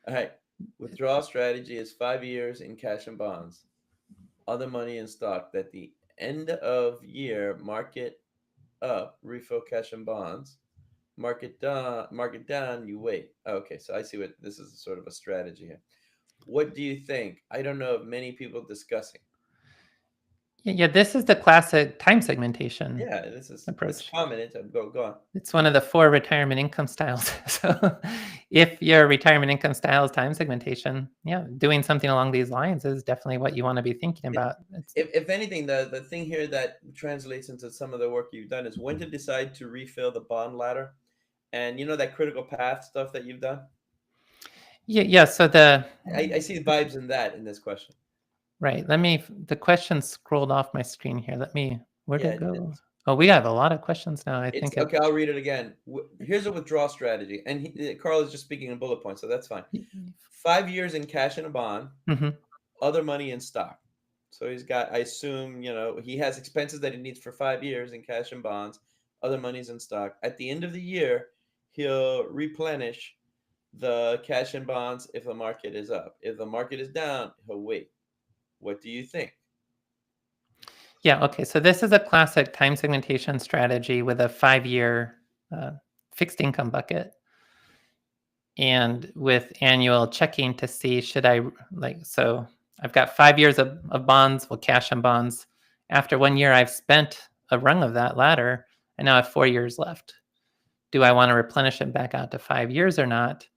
A: All right. Withdrawal strategy is 5 years in cash and bonds, other money in stock. At the end of year, market up, refill cash and bonds. Market down, you wait. Okay, so I see what this is, sort of a strategy here. What do you think? I don't know of many people discussing.
B: Yeah, this is the classic time segmentation.
A: Yeah, this is
B: approach.
A: It's common. Go on.
B: It's one of the 4 retirement income styles. So if your retirement income style is time segmentation, yeah, doing something along these lines is definitely what you want to be thinking about.
A: If anything, the thing here that translates into some of the work you've done is when to decide to refill the bond ladder, and that critical path stuff that you've done.
B: Yeah. So
A: I see vibes in this question.
B: Right. The question scrolled off my screen here. Where'd it go? Oh, we have a lot of questions now. I think
A: okay, I'll read it again. Here's a withdrawal strategy. And Carl is just speaking in bullet points, so that's fine. 5 years in cash and a bond, other money in stock. So he's got, I assume, he has expenses that he needs for 5 years in cash and bonds, other money's in stock. At the end of the year, he'll replenish the cash and bonds if the market is up. If the market is down, he'll wait. What do you think?
B: Yeah, okay. So this is a classic time segmentation strategy with a 5-year fixed income bucket. And with annual checking to see, so I've got 5 years of bonds, cash and bonds. After 1 year, I've spent a rung of that ladder. I now have 4 years left. Do I want to replenish it back out to 5 years or not?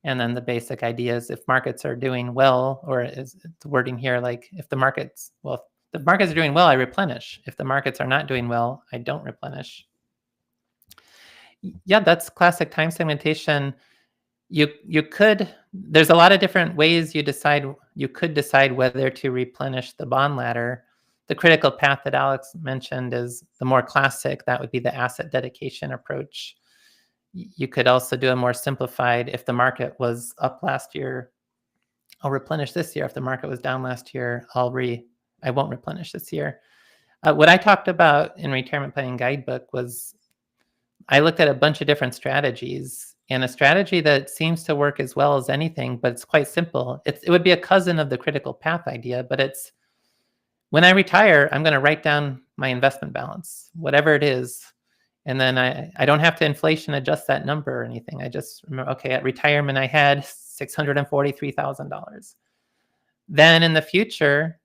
B: And then the basic idea is if markets are doing well, or is the wording here, like if the markets are doing well, I replenish. If the markets are not doing well, I don't replenish. Yeah, that's classic time segmentation. There's a lot of different ways you could decide whether to replenish the bond ladder. The critical path that Alex mentioned is the more classic. That would be the asset dedication approach. You could also do a more simplified, if the market was up last year, I'll replenish this year. If the market was down last year, I won't replenish this year. What I talked about in Retirement Planning Guidebook was I looked at a bunch of different strategies, and a strategy that seems to work as well as anything, but it's quite simple. It would be a cousin of the critical path idea, but it's when I retire, I'm going to write down my investment balance, whatever it is. And then I don't have to inflation adjust that number or anything. I just remember, okay, at retirement, I had $643,000. Then in the future,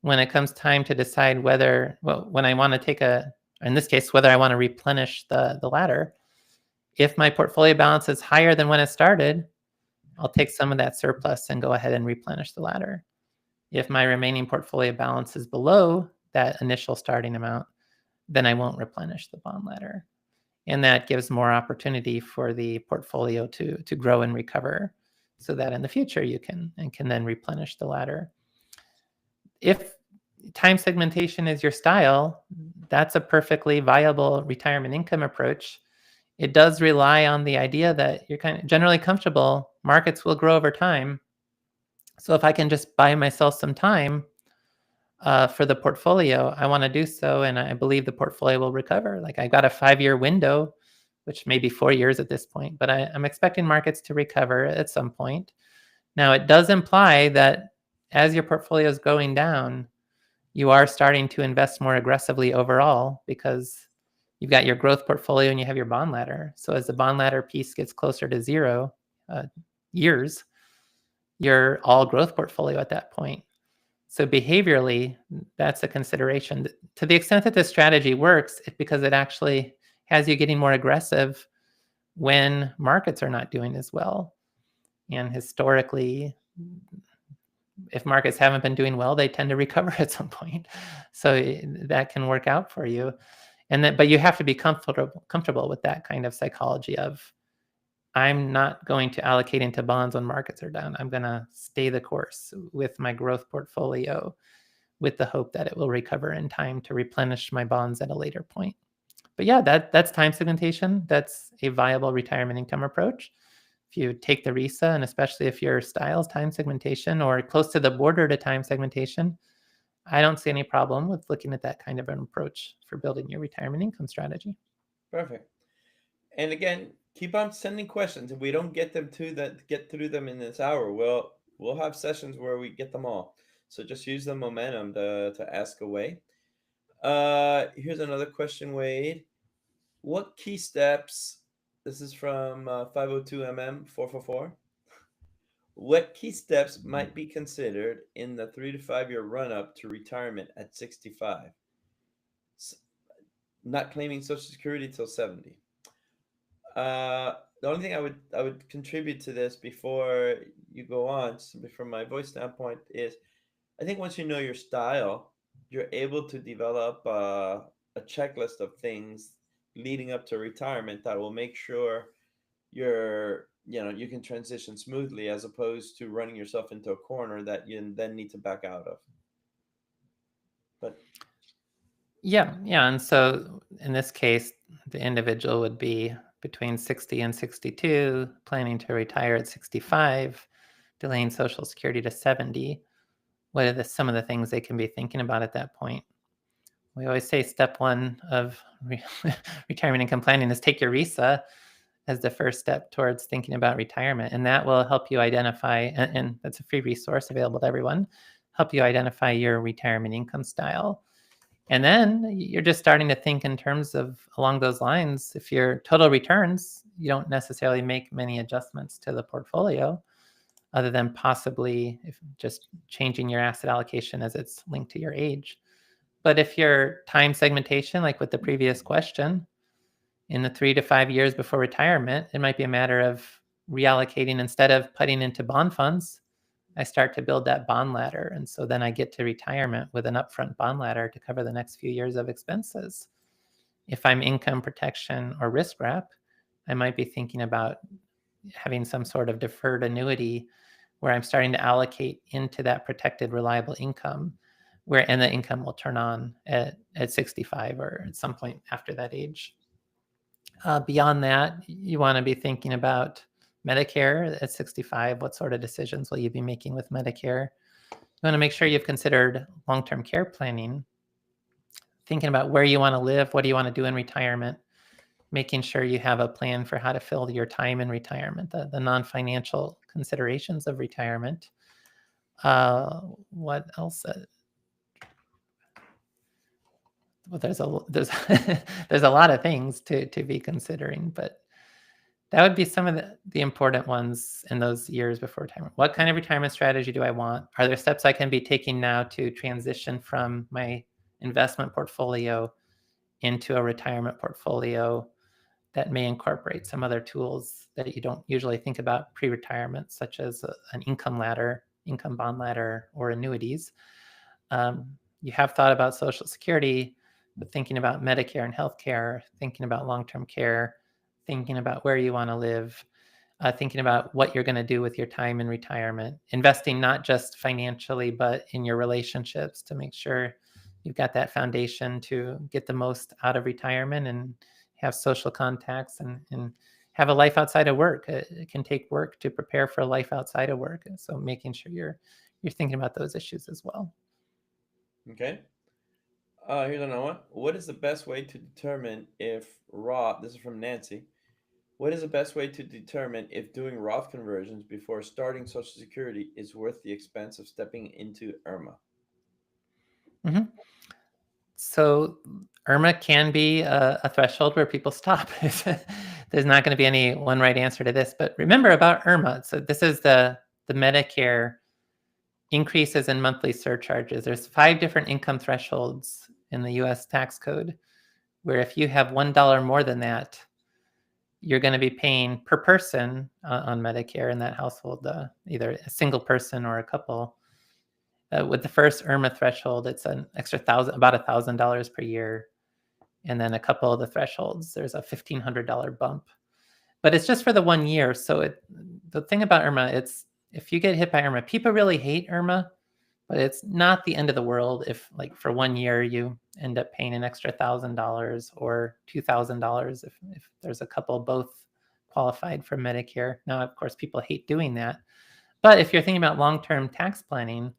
B: when it comes time to decide when I want to in this case, whether I want to replenish the ladder, if my portfolio balance is higher than when it started, I'll take some of that surplus and go ahead and replenish the ladder. If my remaining portfolio balance is below that initial starting amount, then I won't replenish the bond ladder. And that gives more opportunity for the portfolio to grow and recover so that in the future you can then replenish the ladder. If time segmentation is your style, that's a perfectly viable retirement income approach. It does rely on the idea that you're kind of generally comfortable. Markets will grow over time. So if I can just buy myself some time for the portfolio, I want to do so, and I believe the portfolio will recover. Like I've got a 5-year window, which may be 4 years at this point, but I'm expecting markets to recover at some point. Now, it does imply that as your portfolio is going down, you are starting to invest more aggressively overall because you've got your growth portfolio and you have your bond ladder. So as the bond ladder piece gets closer to 0 years, you're all growth portfolio at that point. So behaviorally, that's a consideration. To the extent that this strategy works, it's because it actually has you getting more aggressive when markets are not doing as well. And historically, if markets haven't been doing well, they tend to recover at some point. So that can work out for you. But you have to be comfortable with that kind of psychology of, I'm not going to allocate into bonds when markets are down. I'm going to stay the course with my growth portfolio with the hope that it will recover in time to replenish my bonds at a later point. But yeah, that's time segmentation. That's a viable retirement income approach. If you take the RISA, and especially if your style is time segmentation or close to the border to time segmentation, I don't see any problem with looking at that kind of an approach for building your retirement income strategy.
A: Perfect. And again, keep on sending questions. If we don't get through them in this hour, we'll have sessions where we get them all. So just use the momentum to ask away. Here's another question, Wade. What key steps? This is from 502mm 444. What key steps might be considered in the 3 to 5 year run up to retirement at 65? Not claiming Social Security till 70. The only thing I would contribute to this before you go on, simply from my voice standpoint, is I think once you know your style, you're able to develop a checklist of things leading up to retirement that will make sure you can transition smoothly, as opposed to running yourself into a corner that you then need to back out of. But
B: Yeah. And so in this case, the individual would be between 60 and 62, planning to retire at 65, delaying Social Security to 70. What are some of the things they can be thinking about at that point? We always say step one of retirement income planning is take your RISA as the first step towards thinking about retirement. And that will help you identify, and that's a free resource available to everyone, help you identify your retirement income style. And then you're just starting to think in terms of along those lines. If your total returns, you don't necessarily make many adjustments to the portfolio other than possibly if just changing your asset allocation as it's linked to your age. But if your time segmentation, like with the previous question, in the 3 to 5 years before retirement, it might be a matter of reallocating. Instead of putting into bond funds, I start to build that bond ladder. And so then I get to retirement with an upfront bond ladder to cover the next few years of expenses. If I'm income protection or risk wrap, I might be thinking about having some sort of deferred annuity where I'm starting to allocate into that protected, reliable income, and the income will turn on at 65 or at some point after that age. Beyond that, you want to be thinking about Medicare at 65. What sort of decisions will you be making with Medicare? You want to make sure you've considered long-term care planning, thinking about where you want to live, what do you want to do in retirement, making sure you have a plan for how to fill your time in retirement, the non-financial considerations of retirement. What else? Well, there's a lot of things to be considering, but that would be some of the important ones in those years before retirement. What kind of retirement strategy do I want? Are there steps I can be taking now to transition from my investment portfolio into a retirement portfolio that may incorporate some other tools that you don't usually think about pre-retirement, such as an income ladder, income bond ladder, or annuities? You have thought about Social Security, but thinking about Medicare and healthcare, thinking about long-term care, thinking about where you want to live, thinking about what you're going to do with your time in retirement, investing not just financially, but in your relationships to make sure you've got that foundation to get the most out of retirement and have social contacts and have a life outside of work. It can take work to prepare for a life outside of work. And so making sure you're thinking about those issues as well.
A: Okay. Here's another one. What is the best way to determine if Roth, this is from Nancy, what is the best way to determine if doing Roth conversions before starting Social Security is worth the expense of stepping into IRMA?
B: Mm-hmm. So IRMA can be a threshold where people stop. There's not going to be any one right answer to this, but remember about IRMA. So this is the Medicare increases in monthly surcharges. There's 5 different income thresholds in the US tax code, where if you have $1 more than that, you're going to be paying per person on Medicare in that household, either a single person or a couple. With the first IRMA threshold, it's an extra about $1,000 per year. And then a couple of the thresholds, there's a $1,500 bump. But it's just for the 1 year. So the thing about IRMA, it's if you get hit by IRMA, people really hate IRMA, but it's not the end of the world if, like, for 1 year you end up paying an extra $1,000 or $2,000 if there's a couple both qualified for Medicare. Now, of course, people hate doing that. But if you're thinking about long-term tax planning,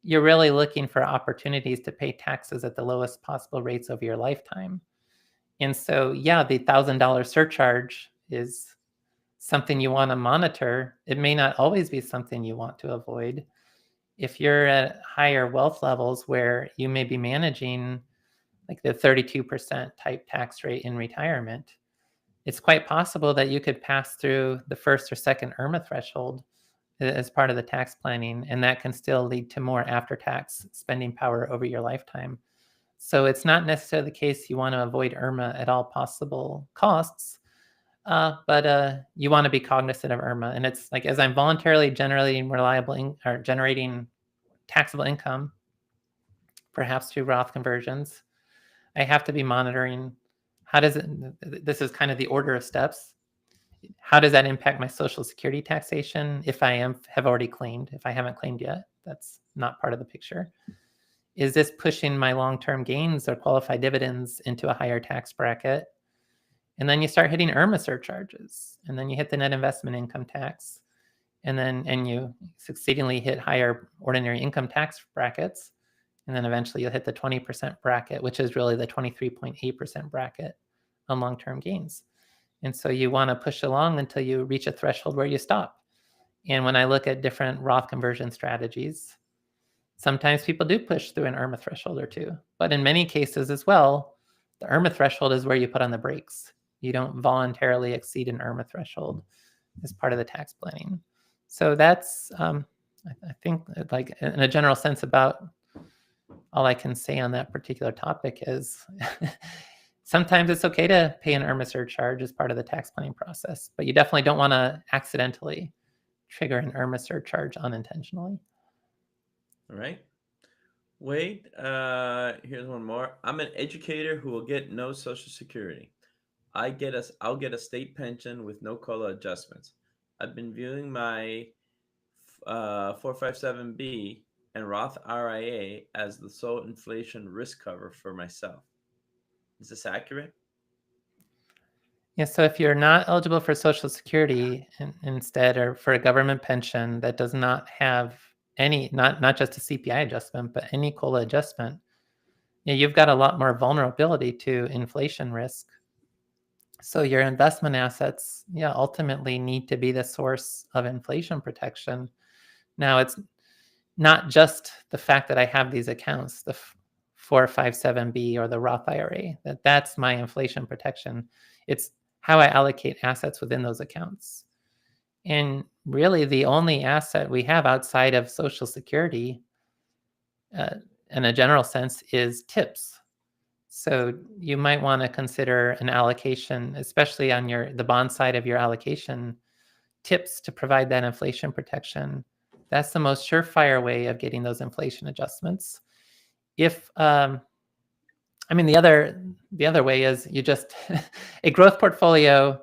B: you're really looking for opportunities to pay taxes at the lowest possible rates over your lifetime. And so, yeah, the $1,000 surcharge is something you want to monitor. It may not always be something you want to avoid. If you're at higher wealth levels where you may be managing like the 32% type tax rate in retirement, it's quite possible that you could pass through the first or second IRMA threshold as part of the tax planning, and that can still lead to more after-tax spending power over your lifetime. So it's not necessarily the case you want to avoid IRMA at all possible costs, but you want to be cognizant of IRMA. And it's like, as I'm voluntarily generating or generating taxable income, perhaps through Roth conversions, I have to be monitoring this is kind of the order of steps. How does that impact my Social Security taxation if I have already claimed? If I haven't claimed yet, that's not part of the picture. is this pushing my long-term gains or qualified dividends into a higher tax bracket? And then you start hitting IRMA surcharges, and then you hit the net investment income tax, and you succeedingly hit higher ordinary income tax brackets, and then eventually you'll hit the 20% bracket, which is really the 23.8% bracket on long-term gains. And so you want to push along until you reach a threshold where you stop. And when I look at different Roth conversion strategies, sometimes people do push through an IRMA threshold or two, but in many cases as well, the IRMA threshold is where you put on the brakes. You don't voluntarily exceed an IRMA threshold as part of the tax planning. So that's, I think, like in a general sense, about all I can say on that particular topic is sometimes it's okay to pay an IRMA surcharge as part of the tax planning process, but you definitely don't want to accidentally trigger an IRMA surcharge unintentionally.
A: All right. Wade, here's one more. I'm an educator who will get no Social Security. I'll get a state pension with no COLA adjustments. I've been viewing my 457B and Roth RIA as the sole inflation risk cover for myself. Is this accurate?
B: Yeah, so if you're not eligible for Social Security instead, or for a government pension that does not have any, not just a CPI adjustment, but any COLA adjustment, you've got a lot more vulnerability to inflation risk. So your investment assets, ultimately need to be the source of inflation protection. Now, it's not just the fact that I have these accounts, the 457B or the Roth IRA, that's my inflation protection. It's how I allocate assets within those accounts. And really the only asset we have outside of Social Security, in a general sense, is tips. So you might want to consider an allocation, especially on the bond side of your allocation, tips to provide that inflation protection. That's the most surefire way of getting those inflation adjustments. If the other way is you just a growth portfolio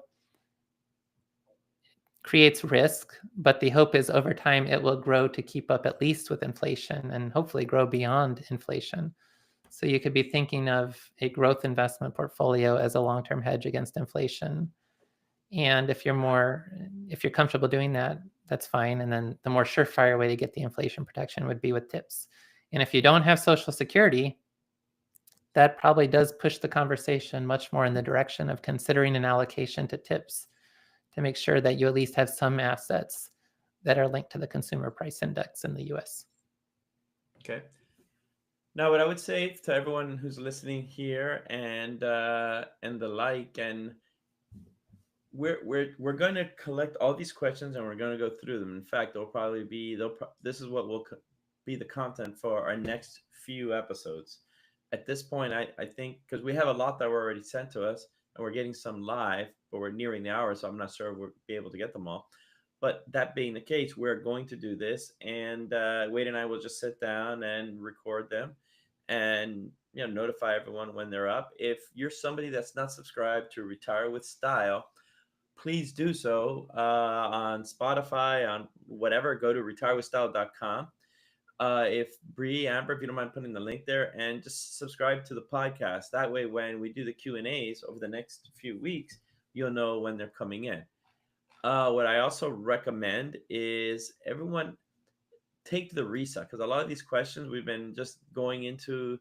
B: creates risk, but the hope is over time it will grow to keep up at least with inflation and hopefully grow beyond inflation. So you could be thinking of a growth investment portfolio as a long-term hedge against inflation. And if you're comfortable doing that, that's fine. And then the more surefire way to get the inflation protection would be with tips. And if you don't have Social Security, that probably does push the conversation much more in the direction of considering an allocation to tips to make sure that you at least have some assets that are linked to the consumer price index in the US.
A: Okay. Now, what I would say to everyone who's listening here and the like, and we're going to collect all these questions and we're going to go through them. In fact, this is what will be the content for our next few episodes. At this point, I think, because we have a lot that were already sent to us and we're getting some live, but we're nearing the hour, so I'm not sure we'll be able to get them all. But that being the case, we're going to do this, and Wade and I will just sit down and record them and notify everyone when they're up. If you're somebody that's not subscribed to Retire with Style, please do so on Spotify, on whatever. Go to retirewithstyle.com. If Amber, if you don't mind putting the link there, and just subscribe to the podcast. That way, when we do the Q&As over the next few weeks, you'll know when they're coming in. What I also recommend is everyone take the RISA, because a lot of these questions we've been going into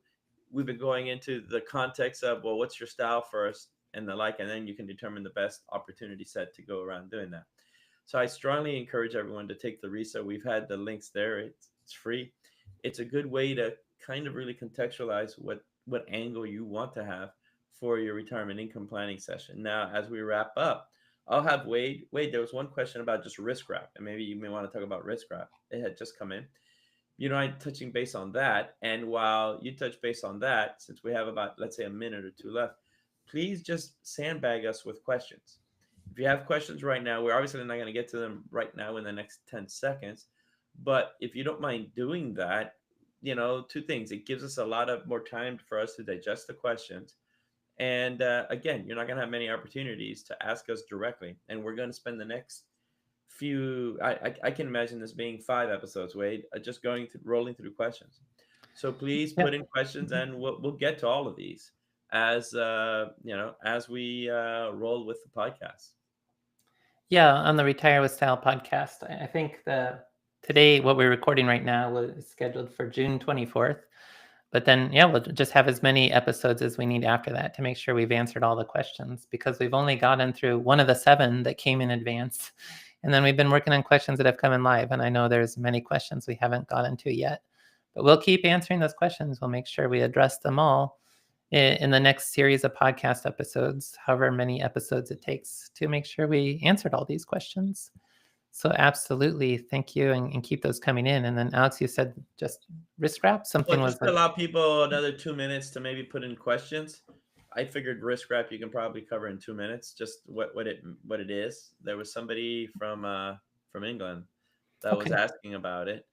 A: the context of, well, what's your style first and the like, and then you can determine the best opportunity set to go around doing that. So I strongly encourage everyone to take the RISA. We've had the links there. It's free. It's a good way to kind of really contextualize what angle you want to have for your retirement income planning session. Now, as we wrap up, I'll have Wade. Wade, there was one question about just risk wrap, and maybe you may want to talk about risk wrap. It had just come in. I'm touching base on that. And while you touch base on that, since we have about, let's say, a minute or two left, please just sandbag us with questions. If you have questions right now, we're obviously not going to get to them right now in the next 10 seconds. But if you don't mind doing that, two things. It gives us a lot of more time for us to digest the questions. And again, you're not going to have many opportunities to ask us directly. And we're going to spend the next few, I can imagine this being 5 episodes, Wade, just rolling through questions. So please put in questions, and we'll get to all of these as as we roll with the podcast.
B: Yeah, on the Retire with Style podcast, I think today what we're recording right now was scheduled for June 24th. But then, we'll just have as many episodes as we need after that to make sure we've answered all the questions, because we've only gotten through one of the 7 that came in advance. And then we've been working on questions that have come in live. And I know there's many questions we haven't gotten to yet. But we'll keep answering those questions. We'll make sure we address them all in the next series of podcast episodes, however many episodes it takes, to make sure we answered all these questions. So absolutely, thank you, and keep those coming in. And then Alex, you said just risk wrap. Something
A: just
B: was
A: allow people another 2 minutes to maybe put in questions. I figured risk wrap you can probably cover in 2 minutes. Just what it is. There was somebody from England that was asking about it.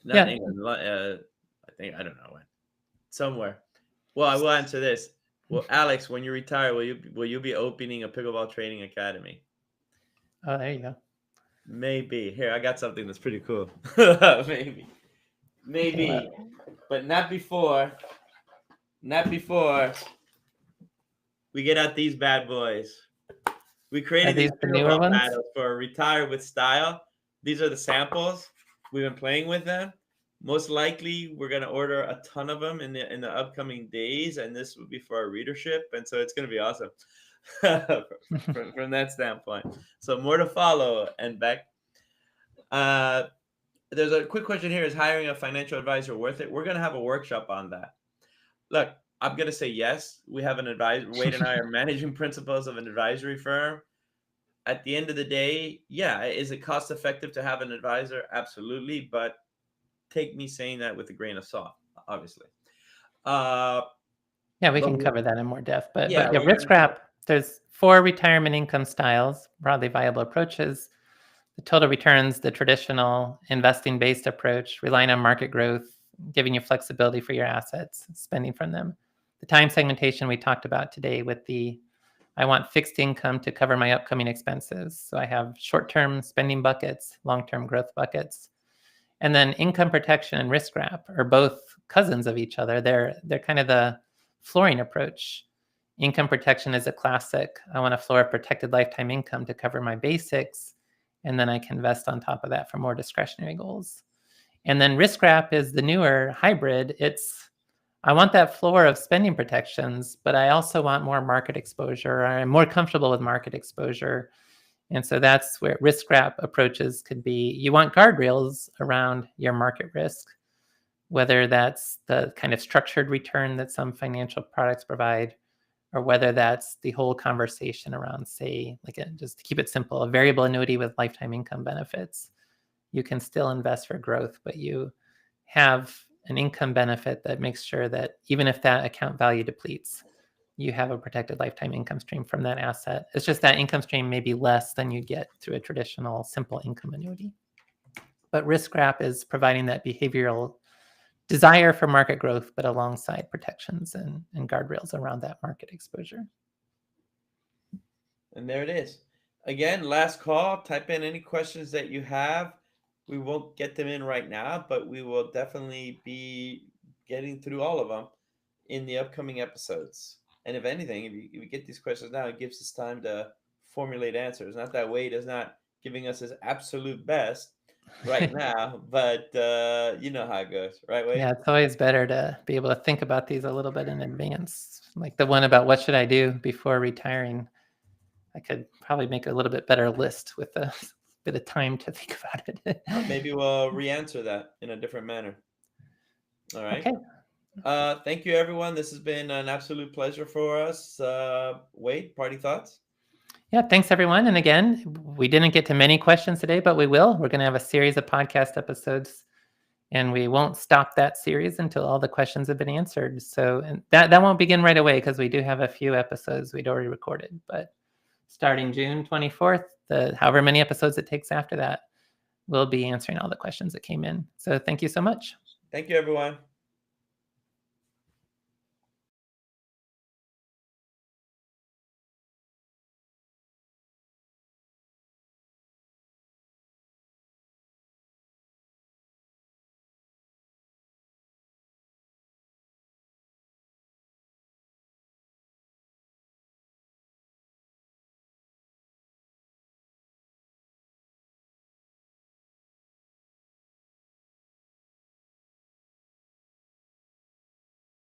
A: Not England. I don't know when. Somewhere. Well, I will answer this. Well, Alex, when you retire, will you be opening a pickleball training academy?
B: Oh, there you go.
A: Maybe. Here, I got something that's pretty cool. Maybe, okay, but not before we get out these bad boys. We created these pickleball paddles for Retire with Style. These are the samples. We've been playing with them. Most likely, we're going to order a ton of them in the upcoming days, and this will be for our readership, and so it's going to be awesome from that standpoint. So more to follow. And Beck, there's a quick question here: is hiring a financial advisor worth it? We're going to have a workshop on that. Look, I'm going to say yes. We have an advisor. Wade and I are managing principals of an advisory firm. At the end of the day, is it cost effective to have an advisor? Absolutely, but take me saying that with a grain of salt, obviously.
B: We can cover that in more depth. But risk wrap, there's 4 retirement income styles, broadly viable approaches. The total returns, the traditional investing-based approach, relying on market growth, giving you flexibility for your assets, spending from them. The time segmentation we talked about today with I want fixed income to cover my upcoming expenses. So I have short-term spending buckets, long-term growth buckets. And then income protection and risk wrap are both cousins of each other. They're kind of the flooring approach. Income protection is a classic. I want a floor of protected lifetime income to cover my basics, and then I can invest on top of that for more discretionary goals. And then risk wrap is the newer hybrid. I want that floor of spending protections, but I also want more market exposure. I'm more comfortable with market exposure. And so that's where risk wrap approaches could be. You want guardrails around your market risk, whether that's the kind of structured return that some financial products provide, or whether that's the whole conversation around, say, just to keep it simple, a variable annuity with lifetime income benefits. You can still invest for growth, but you have an income benefit that makes sure that even if that account value depletes, you have a protected lifetime income stream from that asset. It's just that income stream may be less than you get through a traditional simple income annuity. But risk wrap is providing that behavioral desire for market growth, but alongside protections and guardrails around that market exposure.
A: And there it is. Again, last call. Type in any questions that you have. We won't get them in right now, but we will definitely be getting through all of them in the upcoming episodes. And if anything, if you get these questions now, it gives us time to formulate answers. Not that Wade is not giving us his absolute best right now, but you know how it goes, right, Wade?
B: Yeah, it's always better to be able to think about these a little bit in advance. Like the one about what should I do before retiring. I could probably make a little bit better list with a bit of time to think about it.
A: Maybe we'll re-answer that in a different manner. All right.
B: Okay.
A: Thank you, everyone. This has been an absolute pleasure for us. Wade, party thoughts?
B: Yeah, thanks, everyone. And again, we didn't get to many questions today, but we will. We're going to have a series of podcast episodes, and we won't stop that series until all the questions have been answered. So and that won't begin right away because we do have a few episodes we'd already recorded. But starting June 24th, however many episodes it takes after that, we'll be answering all the questions that came in. So thank you so much.
A: Thank you, everyone.